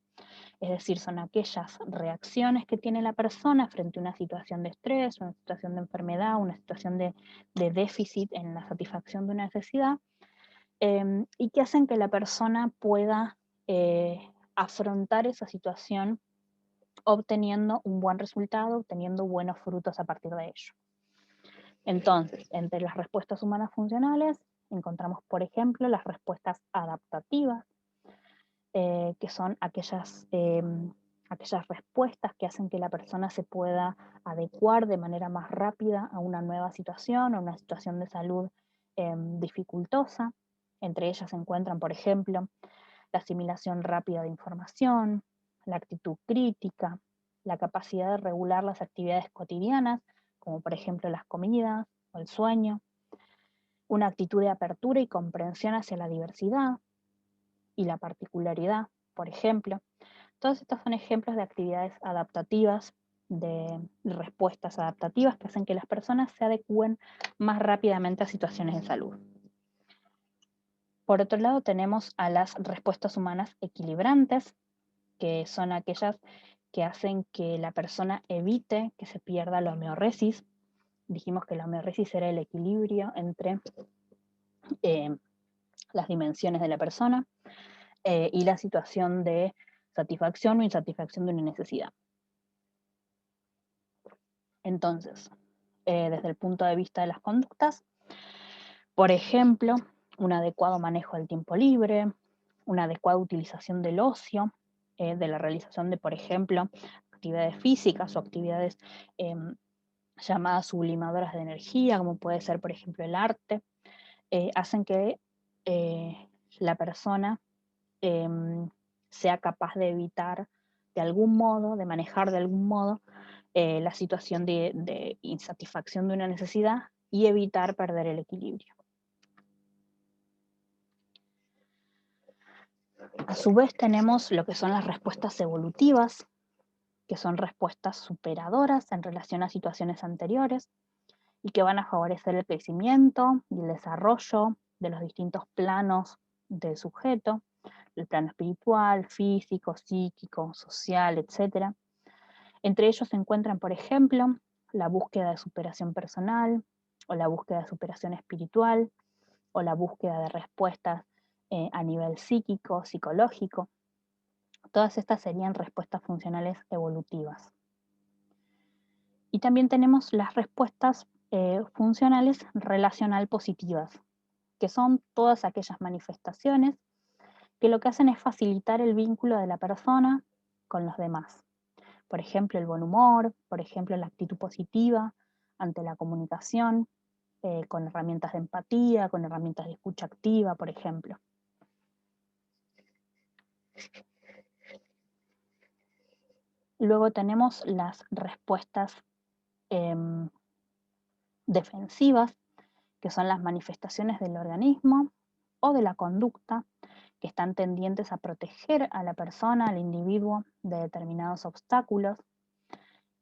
Es decir, son aquellas reacciones que tiene la persona frente a una situación de estrés, una situación de enfermedad, una situación de déficit en la satisfacción de una necesidad, y que hacen que la persona pueda afrontar esa situación obteniendo un buen resultado, obteniendo buenos frutos a partir de ello. Entonces, entre las respuestas humanas funcionales encontramos, por ejemplo, las respuestas adaptativas, que son aquellas respuestas que hacen que la persona se pueda adecuar de manera más rápida a una nueva situación, a una situación de salud dificultosa. Entre ellas se encuentran, por ejemplo, la asimilación rápida de información, la actitud crítica, la capacidad de regular las actividades cotidianas, como por ejemplo las comidas o el sueño, una actitud de apertura y comprensión hacia la diversidad y la particularidad, por ejemplo. Todos estos son ejemplos de actividades adaptativas, de respuestas adaptativas que hacen que las personas se adecúen más rápidamente a situaciones de salud. Por otro lado, tenemos a las respuestas humanas equilibrantes, que son aquellas que hacen que la persona evite que se pierda la homeoresis. Dijimos que la homeoresis era el equilibrio entre las dimensiones de la persona y la situación de satisfacción o insatisfacción de una necesidad. Entonces, desde el punto de vista de las conductas, por ejemplo, un adecuado manejo del tiempo libre, una adecuada utilización del ocio, de la realización de, por ejemplo, actividades físicas o actividades llamadas sublimadoras de energía, como puede ser, por ejemplo, el arte, hacen que la persona sea capaz de evitar de algún modo, de manejar de algún modo la situación de insatisfacción de una necesidad y evitar perder el equilibrio. A su vez tenemos lo que son las respuestas evolutivas, que son respuestas superadoras en relación a situaciones anteriores y que van a favorecer el crecimiento y el desarrollo de los distintos planos del sujeto, el plano espiritual, físico, psíquico, social, etc. Entre ellos se encuentran, por ejemplo, la búsqueda de superación personal, o la búsqueda de superación espiritual, o la búsqueda de respuestas a nivel psíquico, psicológico. Todas estas serían respuestas funcionales evolutivas. Y también tenemos las respuestas funcionales relacional positivas, que son todas aquellas manifestaciones que lo que hacen es facilitar el vínculo de la persona con los demás. Por ejemplo, el buen humor, por ejemplo, la actitud positiva ante la comunicación, con herramientas de empatía, con herramientas de escucha activa, por ejemplo. Luego tenemos las respuestas defensivas, que son las manifestaciones del organismo o de la conducta que están tendientes a proteger a la persona, al individuo, de determinados obstáculos.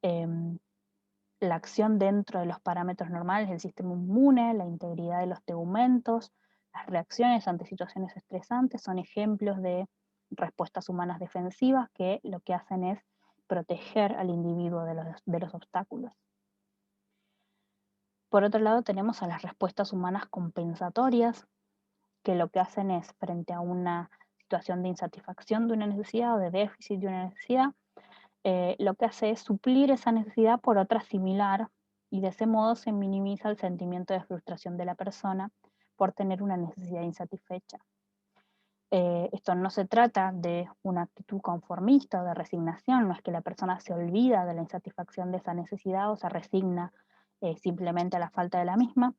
La acción dentro de los parámetros normales del sistema inmune, la integridad de los tegumentos, las reacciones ante situaciones estresantes son ejemplos de respuestas humanas defensivas que lo que hacen es proteger al individuo de los obstáculos. Por otro lado, tenemos a las respuestas humanas compensatorias, que lo que hacen es, frente a una situación de insatisfacción de una necesidad o de déficit de una necesidad, lo que hace es suplir esa necesidad por otra similar, y de ese modo se minimiza el sentimiento de frustración de la persona por tener una necesidad insatisfecha. Esto no se trata de una actitud conformista o de resignación, no es que la persona se olvida de la insatisfacción de esa necesidad o se resigna simplemente a la falta de la misma,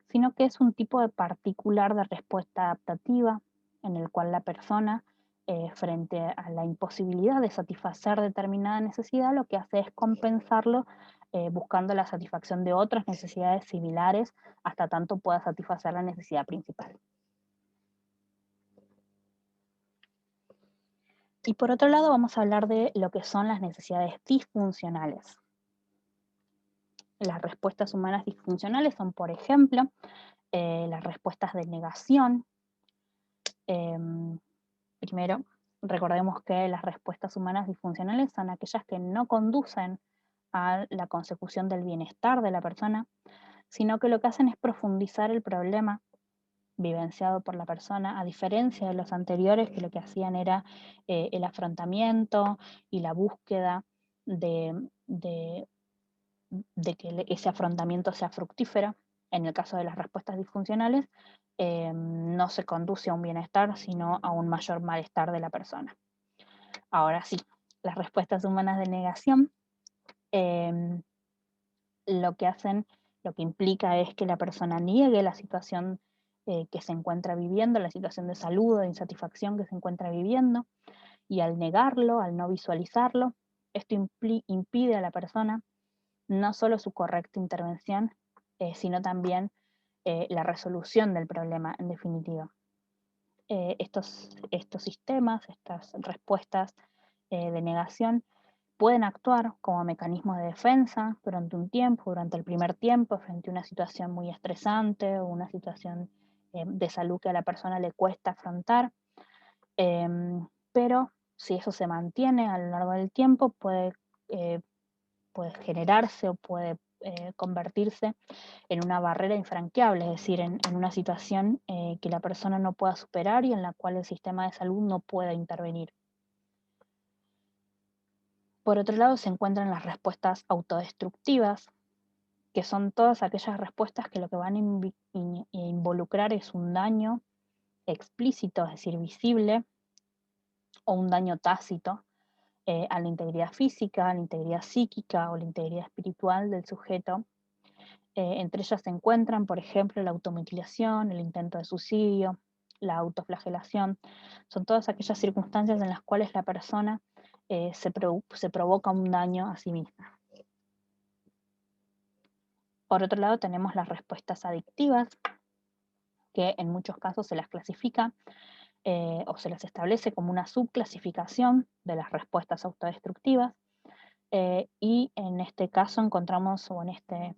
sino que es un tipo de particular de respuesta adaptativa en el cual la persona, frente a la imposibilidad de satisfacer determinada necesidad, lo que hace es compensarlo buscando la satisfacción de otras necesidades similares hasta tanto pueda satisfacer la necesidad principal. Y por otro lado vamos a hablar de lo que son las necesidades disfuncionales. Las respuestas humanas disfuncionales son, por ejemplo, las respuestas de negación. Primero, recordemos que las respuestas humanas disfuncionales son aquellas que no conducen a la consecución del bienestar de la persona, sino que lo que hacen es profundizar el problema vivenciado por la persona, a diferencia de los anteriores, que lo que hacían era el afrontamiento y la búsqueda de que ese afrontamiento sea fructífero. En el caso de las respuestas disfuncionales, no se conduce a un bienestar, sino a un mayor malestar de la persona. Ahora sí, las respuestas humanas de negación lo que implica es que la persona niegue la situación que se encuentra viviendo, la situación de salud o de insatisfacción que se encuentra viviendo, y al negarlo, al no visualizarlo, esto impide a la persona no solo su correcta intervención, sino también la resolución del problema, en definitiva. Estos sistemas, estas respuestas de negación, pueden actuar como mecanismos de defensa durante un tiempo, durante el primer tiempo, frente a una situación muy estresante o una situación de salud que a la persona le cuesta afrontar, pero si eso se mantiene a lo largo del tiempo, puede generarse o puede convertirse en una barrera infranqueable, es decir, en una situación que la persona no pueda superar y en la cual el sistema de salud no pueda intervenir. Por otro lado, se encuentran las respuestas autodestructivas, que son todas aquellas respuestas que lo que van a involucrar es un daño explícito, es decir, visible, o un daño tácito, a la integridad física, a la integridad psíquica o la integridad espiritual del sujeto. Entre ellas se encuentran, por ejemplo, la automutilación, el intento de suicidio, la autoflagelación. Son todas aquellas circunstancias en las cuales la persona se provoca un daño a sí misma. Por otro lado, tenemos las respuestas adictivas, que en muchos casos se las clasifica o se las establece como una subclasificación de las respuestas autodestructivas. Y en este caso encontramos, o en este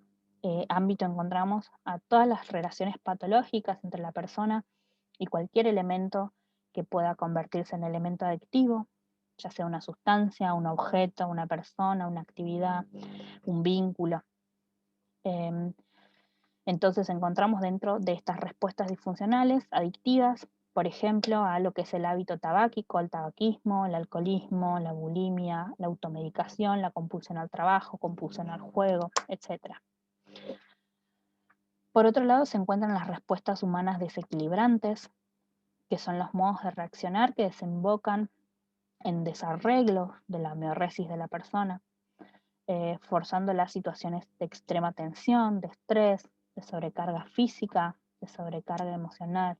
ámbito encontramos a todas las relaciones patológicas entre la persona y cualquier elemento que pueda convertirse en elemento adictivo, ya sea una sustancia, un objeto, una persona, una actividad, un vínculo. Entonces encontramos dentro de estas respuestas disfuncionales, adictivas, por ejemplo, a lo que es el hábito tabáquico, el tabaquismo, el alcoholismo, la bulimia, la automedicación, la compulsión al trabajo, compulsión al juego, etc. Por otro lado, se encuentran las respuestas humanas desequilibrantes, que son los modos de reaccionar que desembocan en desarreglos de la homeoresis de la persona, forzando las situaciones de extrema tensión, de estrés, de sobrecarga física, de sobrecarga emocional.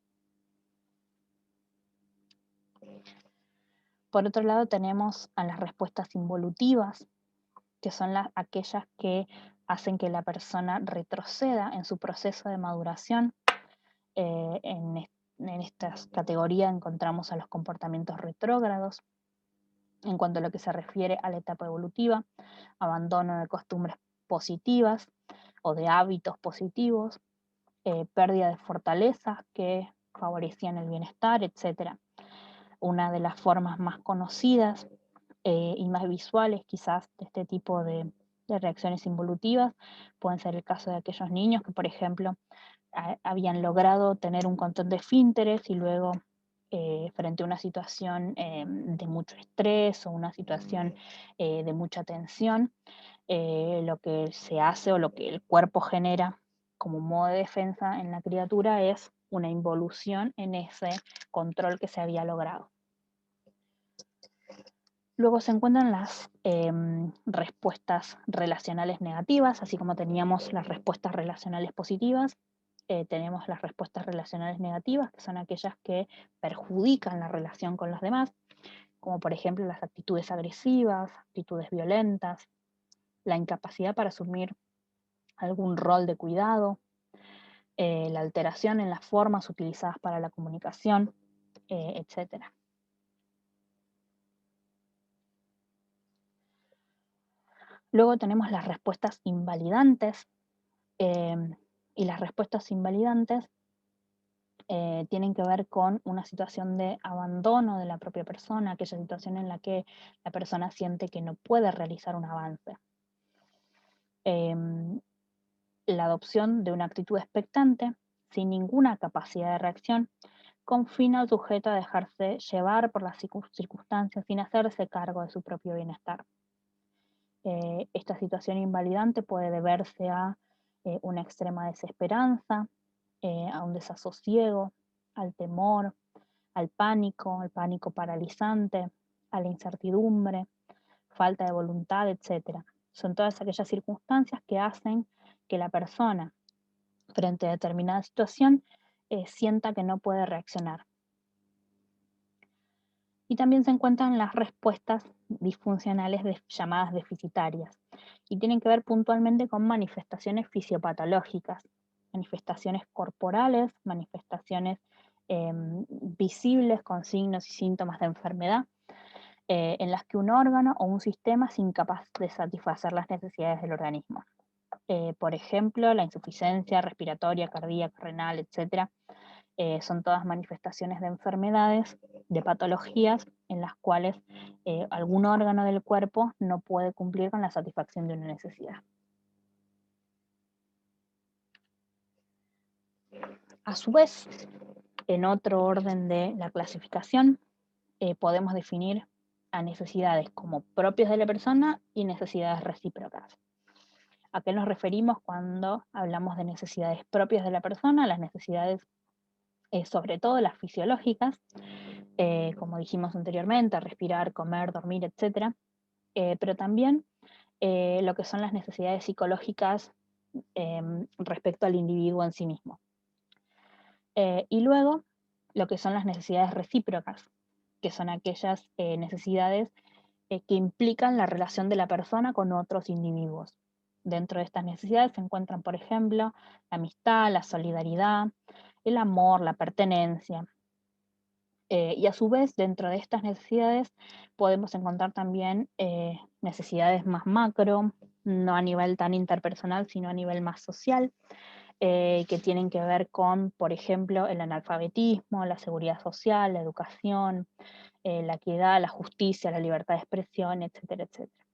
Por otro lado, tenemos a las respuestas involutivas, que son aquellas que hacen que la persona retroceda en su proceso de maduración. En esta categoría encontramos a los comportamientos retrógrados. En cuanto a lo que se refiere a la etapa evolutiva, abandono de costumbres positivas o de hábitos positivos, pérdida de fortalezas que favorecían el bienestar, etc. Una de las formas más conocidas y más visuales quizás de este tipo de reacciones involutivas pueden ser el caso de aquellos niños que, por ejemplo, habían logrado tener un control de esfínteres y luego frente a una situación de mucho estrés o una situación de mucha tensión, lo que se hace o lo que el cuerpo genera como modo de defensa en la criatura es una involución en ese control que se había logrado. Luego se encuentran las respuestas relacionales negativas, así como teníamos las respuestas relacionales positivas, tenemos las respuestas relacionales negativas, que son aquellas que perjudican la relación con los demás, como por ejemplo las actitudes agresivas, actitudes violentas, la incapacidad para asumir algún rol de cuidado, la alteración en las formas utilizadas para la comunicación, etc. Luego tenemos las respuestas invalidantes, y las respuestas invalidantes tienen que ver con una situación de abandono de la propia persona, aquella situación en la que la persona siente que no puede realizar un avance. La adopción de una actitud expectante, sin ninguna capacidad de reacción, confina al sujeto a dejarse llevar por las circunstancias sin hacerse cargo de su propio bienestar. Esta situación invalidante puede deberse a una extrema desesperanza, a un desasosiego, al temor, al pánico paralizante, a la incertidumbre, falta de voluntad, etc. Son todas aquellas circunstancias que hacen que la persona, frente a determinada situación, sienta que no puede reaccionar. Y también se encuentran las respuestas disfuncionales llamadas deficitarias, y tienen que ver puntualmente con manifestaciones fisiopatológicas, manifestaciones corporales, manifestaciones visibles con signos y síntomas de enfermedad, en las que un órgano o un sistema es incapaz de satisfacer las necesidades del organismo. Por ejemplo, la insuficiencia respiratoria, cardíaca, renal, etc. Son todas manifestaciones de enfermedades, de patologías en las cuales algún órgano del cuerpo no puede cumplir con la satisfacción de una necesidad. A su vez, en otro orden de la clasificación, podemos definir a necesidades como propias de la persona y necesidades recíprocas. ¿A qué nos referimos cuando hablamos de necesidades propias de la persona? Las necesidades, sobre todo las fisiológicas, como dijimos anteriormente, respirar, comer, dormir, etc. Pero también lo que son las necesidades psicológicas respecto al individuo en sí mismo. Y luego, lo que son las necesidades recíprocas, que son aquellas necesidades que implican la relación de la persona con otros individuos. Dentro de estas necesidades se encuentran, por ejemplo, la amistad, la solidaridad, el amor, la pertenencia. Y a su vez, dentro de estas necesidades podemos encontrar también necesidades más macro, no a nivel tan interpersonal, sino a nivel más social, que tienen que ver con, por ejemplo, el analfabetismo, la seguridad social, la educación, la equidad, la justicia, la libertad de expresión, etcétera, etcétera.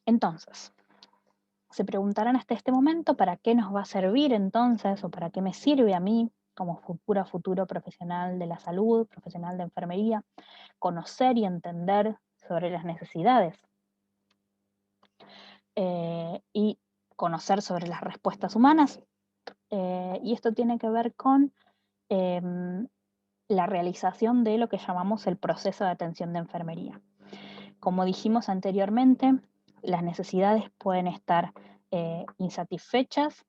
Entonces, se preguntarán hasta este momento para qué nos va a servir entonces o para qué me sirve a mí como futuro profesional de la salud, profesional de enfermería, conocer y entender sobre las necesidades y conocer sobre las respuestas humanas. Y esto tiene que ver con la realización de lo que llamamos el proceso de atención de enfermería. Como dijimos anteriormente, las necesidades pueden estar insatisfechas,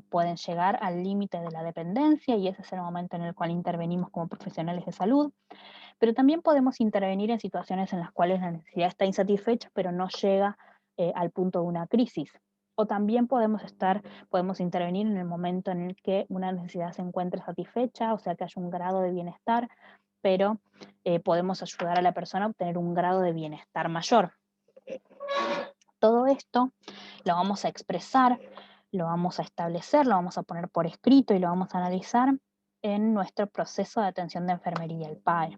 pueden llegar al límite de la dependencia y ese es el momento en el cual intervenimos como profesionales de salud, pero también podemos intervenir en situaciones en las cuales la necesidad está insatisfecha pero no llega al punto de una crisis. O también podemos intervenir en el momento en el que una necesidad se encuentre satisfecha, o sea que haya un grado de bienestar, pero podemos ayudar a la persona a obtener un grado de bienestar mayor. Todo esto lo vamos a expresar, lo vamos a establecer, lo vamos a poner por escrito y lo vamos a analizar en nuestro proceso de atención de enfermería, el PAE.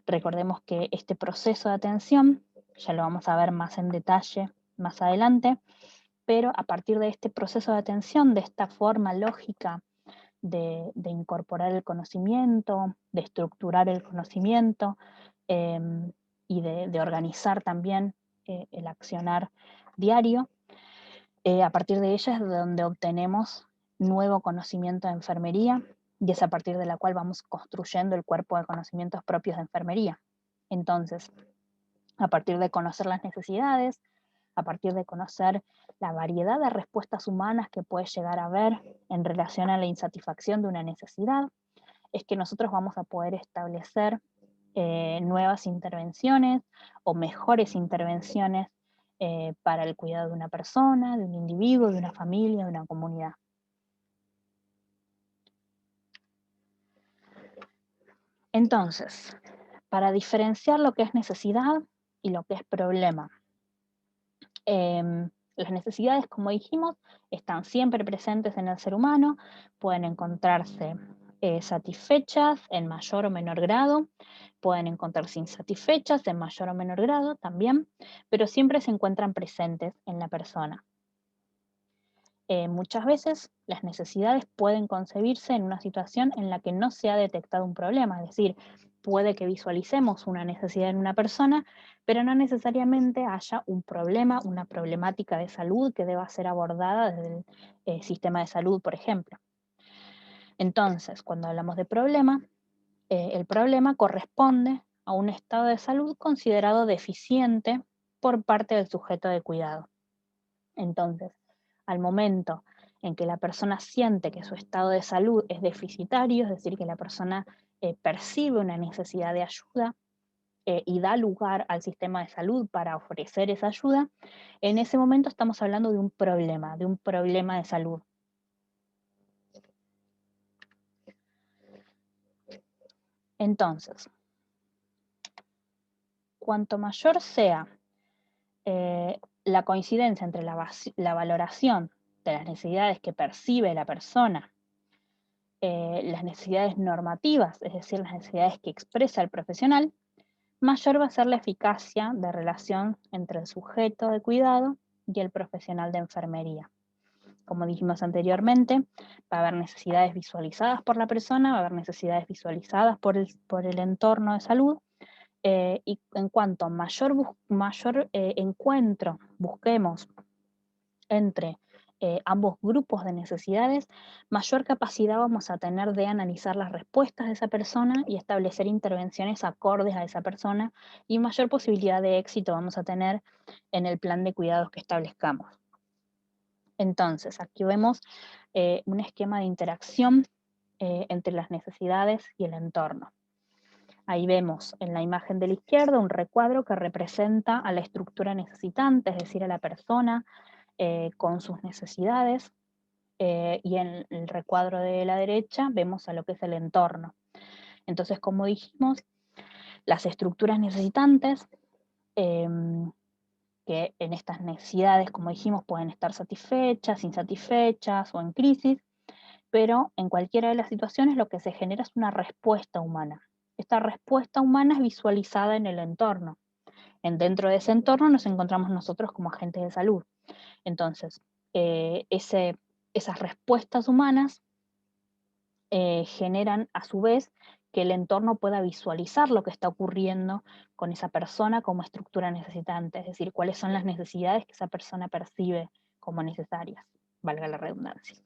Recordemos que este proceso de atención, ya lo vamos a ver más en detalle más adelante, pero a partir de este proceso de atención, de esta forma lógica de incorporar el conocimiento, de estructurar el conocimiento y de organizar también el accionar diario, a partir de ella es donde obtenemos nuevo conocimiento de enfermería y es a partir de la cual vamos construyendo el cuerpo de conocimientos propios de enfermería. Entonces, a partir de conocer las necesidades, a partir de conocer la variedad de respuestas humanas que puede llegar a haber en relación a la insatisfacción de una necesidad, es que nosotros vamos a poder establecer nuevas intervenciones o mejores intervenciones para el cuidado de una persona, de un individuo, de una familia, de una comunidad. Entonces, para diferenciar lo que es necesidad y lo que es problema, las necesidades, como dijimos, están siempre presentes en el ser humano, pueden encontrarse satisfechas en mayor o menor grado, pueden encontrarse insatisfechas en mayor o menor grado también, pero siempre se encuentran presentes en la persona. Muchas veces las necesidades pueden concebirse en una situación en la que no se ha detectado un problema, es decir, puede que visualicemos una necesidad en una persona, pero no necesariamente haya un problema, una problemática de salud que deba ser abordada desde el sistema de salud, por ejemplo. Entonces, cuando hablamos de problema, el problema corresponde a un estado de salud considerado deficiente por parte del sujeto de cuidado. Entonces, al momento en que la persona siente que su estado de salud es deficitario, es decir, que la persona percibe una necesidad de ayuda y da lugar al sistema de salud para ofrecer esa ayuda, en ese momento estamos hablando de un problema de salud. Entonces, cuanto mayor sea la coincidencia entre la valoración de las necesidades que percibe la persona, las necesidades normativas, es decir, las necesidades que expresa el profesional, mayor va a ser la eficacia de relación entre el sujeto de cuidado y el profesional de enfermería. Como dijimos anteriormente, va a haber necesidades visualizadas por la persona, va a haber necesidades visualizadas por el entorno de salud, y en cuanto mayor encuentro busquemos entre ambos grupos de necesidades, mayor capacidad vamos a tener de analizar las respuestas de esa persona y establecer intervenciones acordes a esa persona, y mayor posibilidad de éxito vamos a tener en el plan de cuidados que establezcamos. Entonces, aquí vemos un esquema de interacción entre las necesidades y el entorno. Ahí vemos en la imagen de la izquierda un recuadro que representa a la estructura necesitante, es decir, a la persona con sus necesidades, y en el recuadro de la derecha vemos a lo que es el entorno. Entonces, como dijimos, las estructuras necesitantes, que en estas necesidades, como dijimos, pueden estar satisfechas, insatisfechas o en crisis, pero en cualquiera de las situaciones lo que se genera es una respuesta humana. Esta respuesta humana es visualizada en el entorno. Dentro de ese entorno nos encontramos nosotros como agentes de salud. Entonces, esas respuestas humanas generan a su vez que el entorno pueda visualizar lo que está ocurriendo con esa persona como estructura necesitante, es decir, cuáles son las necesidades que esa persona percibe como necesarias, valga la redundancia.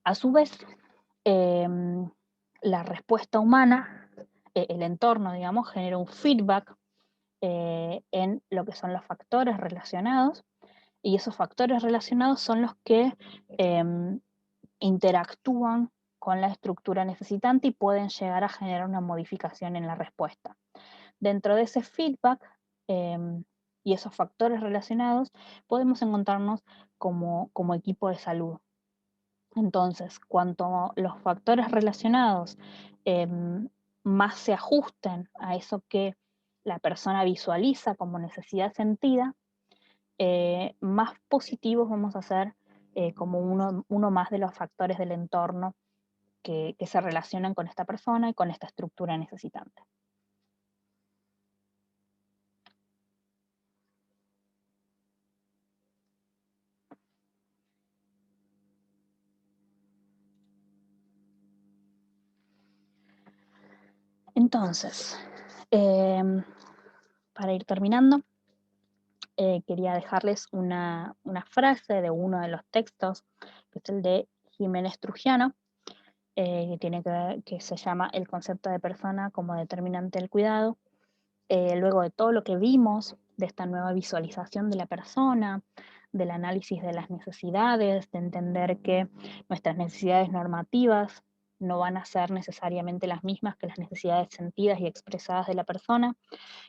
A su vez, la respuesta humana, el entorno, digamos, genera un feedback en lo que son los factores relacionados, y esos factores relacionados son los que interactúan con la estructura necesitante y pueden llegar a generar una modificación en la respuesta. Dentro de ese feedback y esos factores relacionados, podemos encontrarnos como equipo de salud. Entonces, cuanto los factores relacionados más se ajusten a eso que la persona visualiza como necesidad sentida, más positivos vamos a ser como uno más de los factores del entorno que se relacionan con esta persona y con esta estructura necesitante. Entonces, para ir terminando, quería dejarles una frase de uno de los textos, que es el de Jiménez Trujillo, que se llama El concepto de persona como determinante del cuidado. Luego de todo lo que vimos, de esta nueva visualización de la persona, del análisis de las necesidades, de entender que nuestras necesidades normativas no van a ser necesariamente las mismas que las necesidades sentidas y expresadas de la persona,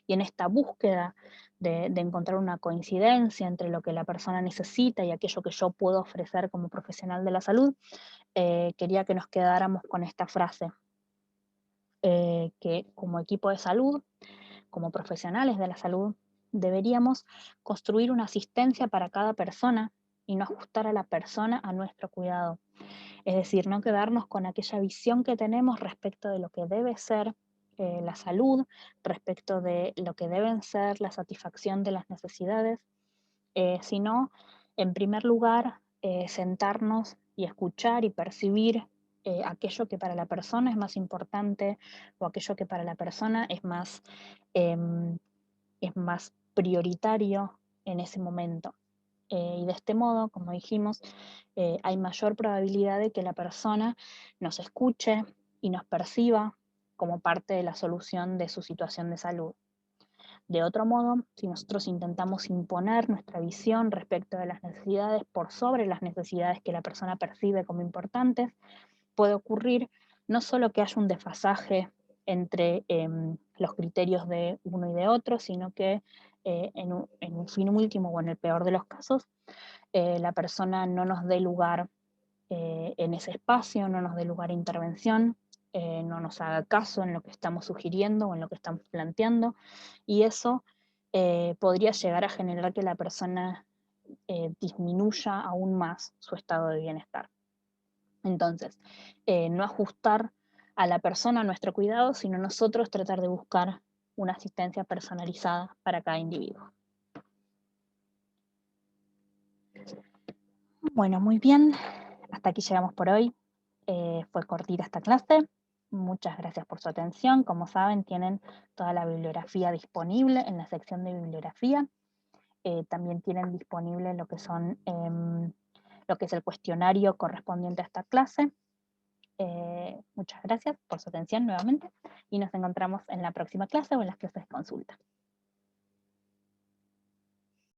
y en esta búsqueda de encontrar una coincidencia entre lo que la persona necesita y aquello que yo puedo ofrecer como profesional de la salud, quería que nos quedáramos con esta frase, que como equipo de salud, como profesionales de la salud, deberíamos construir una asistencia para cada persona y no ajustar a la persona a nuestro cuidado. Es decir, no quedarnos con aquella visión que tenemos respecto de lo que debe ser la salud, respecto de lo que deben ser la satisfacción de las necesidades, sino, en primer lugar, sentarnos y escuchar y percibir aquello que para la persona es más importante, o aquello que para la persona es más prioritario en ese momento. Y de este modo, como dijimos, hay mayor probabilidad de que la persona nos escuche y nos perciba como parte de la solución de su situación de salud. De otro modo, si nosotros intentamos imponer nuestra visión respecto de las necesidades por sobre las necesidades que la persona percibe como importantes, puede ocurrir no solo que haya un desfasaje entre los criterios de uno y de otro, sino que en un fin último, o en el peor de los casos, la persona no nos dé lugar en ese espacio, no nos dé lugar a intervención, no nos haga caso en lo que estamos sugiriendo o en lo que estamos planteando, y eso podría llegar a generar que la persona disminuya aún más su estado de bienestar. Entonces, no ajustar a la persona a nuestro cuidado, sino nosotros tratar de buscar una asistencia personalizada para cada individuo. Bueno, muy bien, hasta aquí llegamos por hoy. Fue cortita esta clase. Muchas gracias por su atención. Como saben, tienen toda la bibliografía disponible en la sección de bibliografía. también tienen disponible lo que lo que es el cuestionario correspondiente a esta clase. Muchas gracias por su atención nuevamente y nos encontramos en la próxima clase o en las clases de consulta.